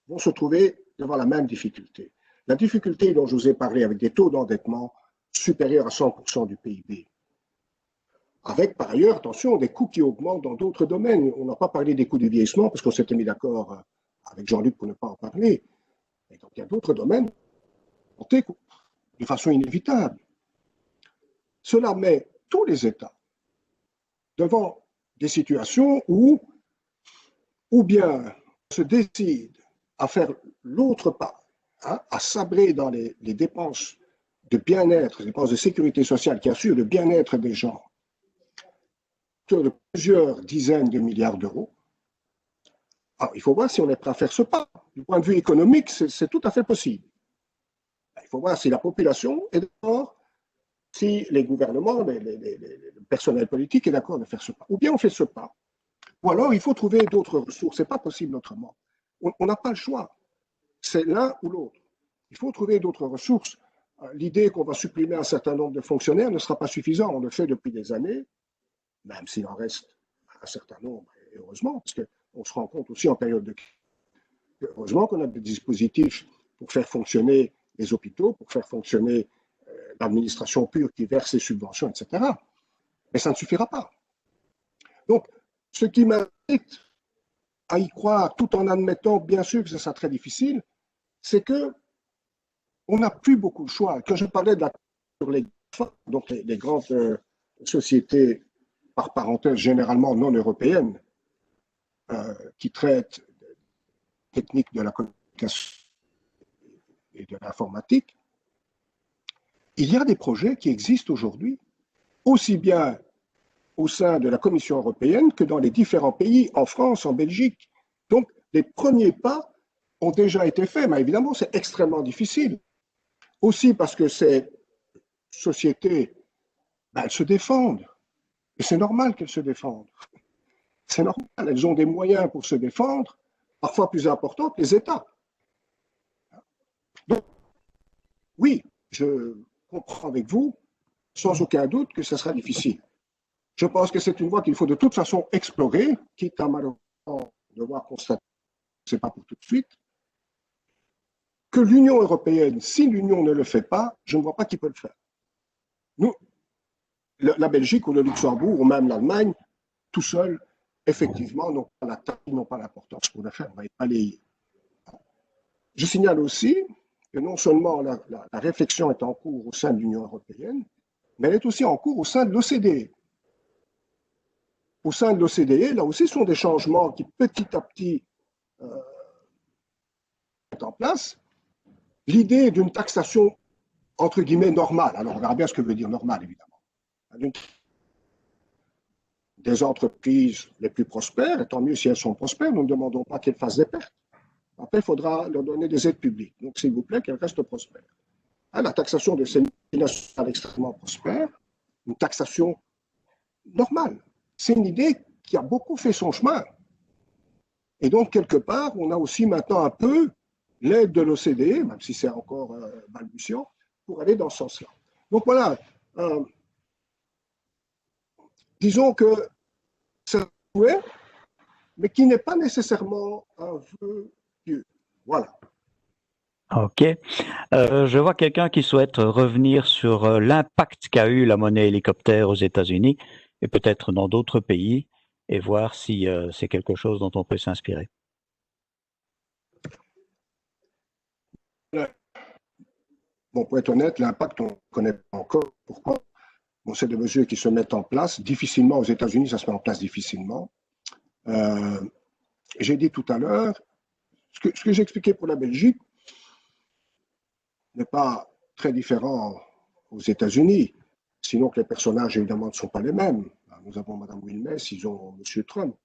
[SPEAKER 1] vont se trouver devant la même difficulté. La difficulté dont je vous ai parlé avec des taux d'endettement supérieurs à 100% du PIB. Avec, par ailleurs, attention, des coûts qui augmentent dans d'autres domaines. On n'a pas parlé des coûts du vieillissement parce qu'on s'était mis d'accord avec Jean-Luc pour ne pas en parler. Et donc, il y a d'autres domaines de façon inévitable. Cela met tous les États devant des situations où bien on se décide à faire l'autre pas, à sabrer dans les dépenses de bien-être, les dépenses de sécurité sociale qui assurent le bien-être des gens, de plusieurs dizaines de milliards d'euros. Il faut voir si on est prêt à faire ce pas. Du point de vue économique, c'est tout à fait possible. Il faut voir si la population est d'accord, si les gouvernements, le personnel politique est d'accord de faire ce pas. Ou bien on fait ce pas. Ou alors il faut trouver d'autres ressources. Ce n'est pas possible autrement. On n'a pas le choix. C'est l'un ou l'autre. Il faut trouver d'autres ressources. L'idée qu'on va supprimer un certain nombre de fonctionnaires ne sera pas suffisant. On le fait depuis des années, même s'il en reste un certain nombre, et heureusement, parce qu'on se rend compte aussi en période de crise. Heureusement qu'on a des dispositifs pour faire fonctionner les hôpitaux, pour faire fonctionner l'administration pure qui verse les subventions, etc. Mais ça ne suffira pas. Donc, ce qui m'invite à y croire, tout en admettant bien sûr que ça sera très difficile, c'est que on n'a plus beaucoup de choix. Quand je parlais de la sur donc les grandes sociétés, par parenthèse, généralement non européennes, qui traite des techniques de la communication et de l'informatique, il y a des projets qui existent aujourd'hui, aussi bien au sein de la Commission européenne que dans les différents pays, en France, en Belgique. Donc, les premiers pas ont déjà été faits, mais évidemment, c'est extrêmement difficile. Aussi parce que ces sociétés, elles se défendent. Et c'est normal qu'elles se défendent. C'est normal, elles ont des moyens pour se défendre, parfois plus importants que les États. Donc, oui, je comprends avec vous, sans aucun doute, que ce sera difficile. Je pense que c'est une voie qu'il faut de toute façon explorer, quitte à malheureusement devoir constater que ce n'est pas pour tout de suite. Que l'Union européenne, si l'Union ne le fait pas, je ne vois pas qui peut le faire. Nous, la Belgique ou le Luxembourg ou même l'Allemagne, tout seul, effectivement, n'ont pas la taille, n'ont pas l'importance pour le faire. On va y balayer. Je signale aussi que non seulement la réflexion est en cours au sein de l'Union européenne, mais elle est aussi en cours au sein de l'OCDE. Au sein de l'OCDE, là aussi, ce sont des changements qui petit à petit mettent en place. L'idée d'une taxation, entre guillemets, normale. Alors, on verra bien ce que veut dire normale, évidemment. Des entreprises les plus prospères, et tant mieux si elles sont prospères, nous ne demandons pas qu'elles fassent des pertes. Après, il faudra leur donner des aides publiques. Donc, s'il vous plaît, qu'elles restent prospères. La taxation de ces multinationales extrêmement prospères, une taxation normale. C'est une idée qui a beaucoup fait son chemin. Et donc, quelque part, on a aussi maintenant un peu l'aide de l'OCDE, même si c'est encore balbutiant, pour aller dans ce sens-là. Donc voilà, disons que c'est un souhait, mais qui n'est pas nécessairement un vœu pieux. Voilà.
[SPEAKER 2] Ok. Je vois quelqu'un qui souhaite revenir sur l'impact qu'a eu la monnaie hélicoptère aux États-Unis et peut-être dans d'autres pays et voir si c'est quelque chose dont on peut s'inspirer.
[SPEAKER 1] Bon, pour être honnête, l'impact, on ne connaît pas encore. Pourquoi? Bon, c'est des mesures qui se mettent en place difficilement. Aux États-Unis, ça se met en place difficilement. J'ai dit tout à l'heure, ce que j'ai expliqué pour la Belgique n'est pas très différent aux États-Unis, sinon que les personnages, évidemment, ne sont pas les mêmes. Nous avons Mme Wilmès, ils ont M. Trump.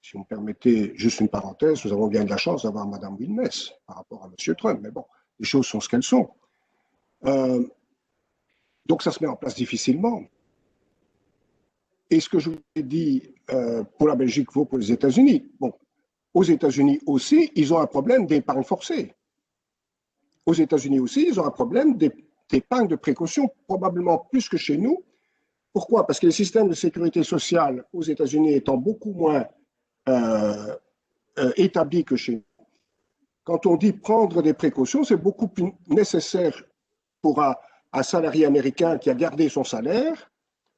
[SPEAKER 1] Si vous me permettez juste une parenthèse, nous avons bien de la chance d'avoir Mme Wilmès par rapport à M. Trump. Mais bon, les choses sont ce qu'elles sont. Donc, ça se met en place difficilement. Et ce que je vous ai dit pour la Belgique vaut pour les États-Unis. Bon, aux États-Unis aussi, ils ont un problème d'épargne forcée. Aux États-Unis aussi, ils ont un problème d'épargne de précaution, probablement plus que chez nous. Pourquoi? Parce que les systèmes de sécurité sociale aux États-Unis étant beaucoup moins établis que chez nous. Quand on dit prendre des précautions, c'est beaucoup plus nécessaire pour un salarié américain qui a gardé son salaire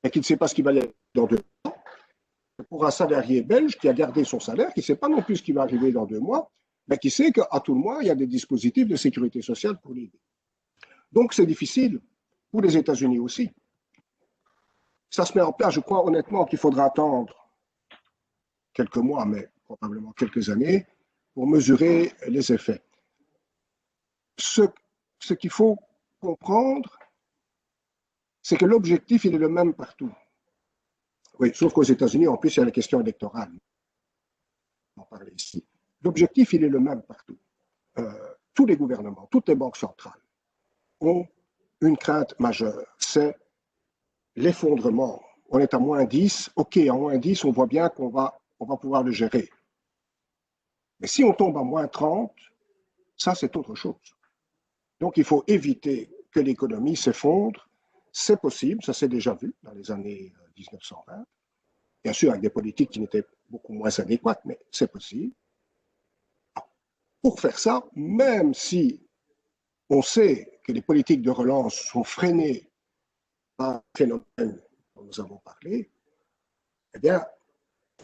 [SPEAKER 1] et qui ne sait pas ce qu'il va y avoir dans 2 mois, pour un salarié belge qui a gardé son salaire, qui ne sait pas non plus ce qui va arriver dans 2 mois, mais qui sait qu'à tout le mois, il y a des dispositifs de sécurité sociale pour l'aider. Donc, c'est difficile pour les États-Unis aussi. Ça se met en place, je crois honnêtement qu'il faudra attendre quelques mois, mais probablement quelques années, pour mesurer les effets. Ce qu'il faut comprendre, c'est que l'objectif, il est le même partout. Oui, sauf qu'aux États-Unis, en plus, il y a la question électorale. On en parlait ici. L'objectif, il est le même partout. Tous les gouvernements, toutes les banques centrales ont une crainte majeure, c'est l'effondrement. On est à moins 10, ok, à moins 10, on voit bien qu'on va pouvoir le gérer. Mais si on tombe à moins 30, ça, c'est autre chose. Donc, il faut éviter que l'économie s'effondre. C'est possible, ça s'est déjà vu dans les années 1920. Bien sûr, avec des politiques qui n'étaient beaucoup moins adéquates, mais c'est possible. Pour faire ça, même si on sait que les politiques de relance sont freinées par un phénomène dont nous avons parlé, eh bien,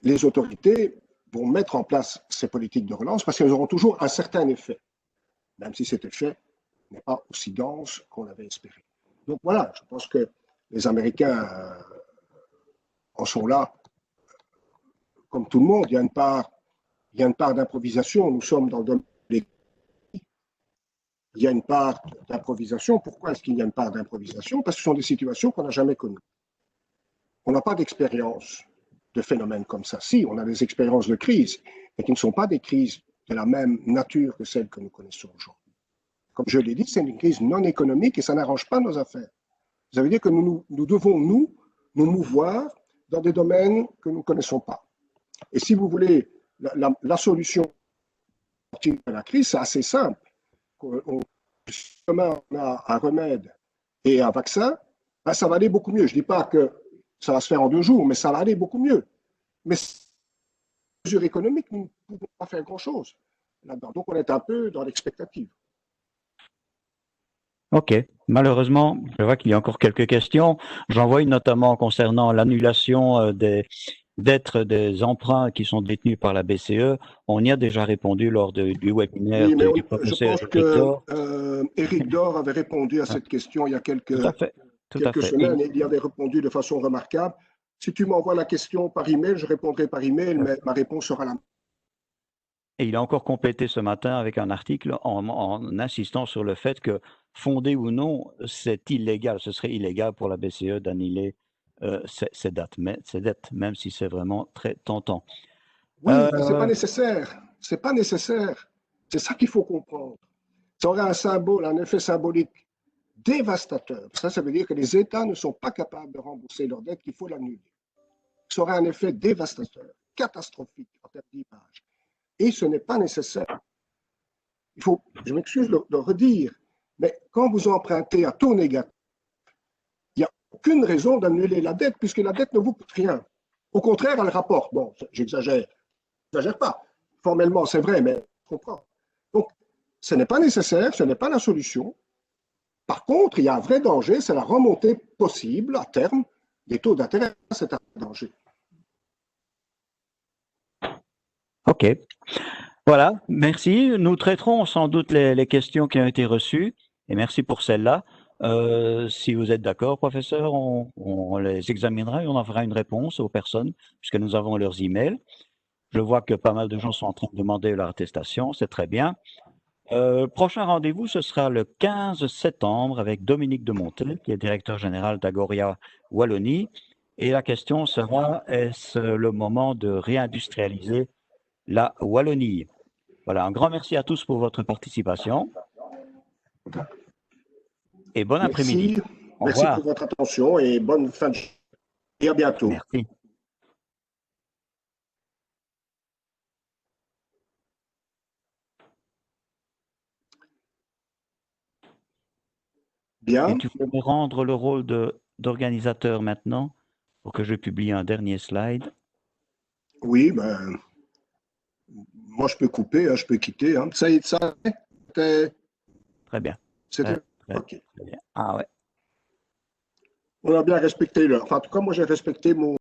[SPEAKER 1] les autorités vont mettre en place ces politiques de relance parce qu'elles auront toujours un certain effet, même si cet effet n'est pas aussi dense qu'on l'avait espéré. Donc voilà, je pense que les Américains en sont là comme tout le monde, il y a une part d'improvisation. Nous sommes dans le domaine des... Il y a une part d'improvisation. Pourquoi est-ce qu'il y a une part d'improvisation? Parce que ce sont des situations qu'on n'a jamais connues. On n'a pas d'expérience de phénomènes comme ça. Si, on a des expériences de crise, mais qui ne sont pas des crises de la même nature que celles que nous connaissons aujourd'hui. Comme je l'ai dit, c'est une crise non économique et ça n'arrange pas nos affaires. Ça veut dire que nous devons nous mouvoir dans des domaines que nous ne connaissons pas. Et si vous voulez, la solution à la crise, c'est assez simple. Si demain on a un remède et un vaccin, ben ça va aller beaucoup mieux. Je ne dis pas que ça va se faire en 2 jours, mais ça va aller beaucoup mieux. Mais mesures économiques, nous ne pouvons pas faire grand-chose là-dedans. Donc on est un peu dans l'expectative.
[SPEAKER 2] Ok. Malheureusement, je vois qu'il y a encore quelques questions. J'en vois une notamment concernant l'annulation des dettes des emprunts qui sont détenus par la BCE. On y a déjà répondu lors du webinaire
[SPEAKER 1] oui, mais
[SPEAKER 2] du professeur
[SPEAKER 1] je pense
[SPEAKER 2] Éric Dor.
[SPEAKER 1] que Éric Dor avait répondu à cette question il y a quelques semaines et il y avait répondu de façon remarquable. Si tu m'envoies la question par email, je répondrai par email, mais ma réponse sera la même.
[SPEAKER 2] Et il a encore complété ce matin avec un article en insistant sur le fait que, fondé ou non, c'est illégal, ce serait illégal pour la BCE d'annuler ces dettes, même si c'est vraiment très tentant.
[SPEAKER 1] Oui, mais ce n'est pas nécessaire. Ce n'est pas nécessaire. C'est ça qu'il faut comprendre. Ça aurait un effet symbolique dévastateur. Ça veut dire que les États ne sont pas capables de rembourser leurs dettes, qu'il faut l'annuler. Ça aurait un effet dévastateur, catastrophique en termes d'image. Et ce n'est pas nécessaire. Je m'excuse de redire, mais quand vous empruntez à taux négatif, il n'y a aucune raison d'annuler la dette, puisque la dette ne vous coûte rien. Au contraire, elle rapporte. Bon, j'exagère. Je n'exagère pas. Formellement, c'est vrai, mais je comprends. Donc, ce n'est pas nécessaire, ce n'est pas la solution. Par contre, il y a un vrai danger, c'est la remontée possible à terme des taux d'intérêt. C'est un danger.
[SPEAKER 2] OK. Voilà, merci. Nous traiterons sans doute les questions qui ont été reçues et merci pour celles-là. Si vous êtes d'accord, professeur, on les examinera et on en fera une réponse aux personnes puisque nous avons leurs emails. Je vois que pas mal de gens sont en train de demander leur attestation, c'est très bien. Prochain rendez-vous, ce sera le 15 septembre avec Dominique Demontel, qui est directeur général d'Agoria Wallonie. Et la question sera, est-ce le moment de réindustrialiser la Wallonie? Voilà, un grand merci à tous pour votre participation. Et bon après-midi.
[SPEAKER 1] Merci pour votre attention et bonne fin de journée. Et à bientôt.
[SPEAKER 2] Merci.
[SPEAKER 1] Bien.
[SPEAKER 2] Et tu peux me rendre le rôle d'organisateur maintenant pour que je publie un dernier slide.
[SPEAKER 1] Oui, ben, moi je peux couper, hein, je peux quitter. Hein. Ça c'était...
[SPEAKER 2] Très bien.
[SPEAKER 1] C'était...
[SPEAKER 2] OK. Très bien. Ah ouais.
[SPEAKER 1] On a bien respecté l'heure. Enfin, en tout cas, moi j'ai respecté mon...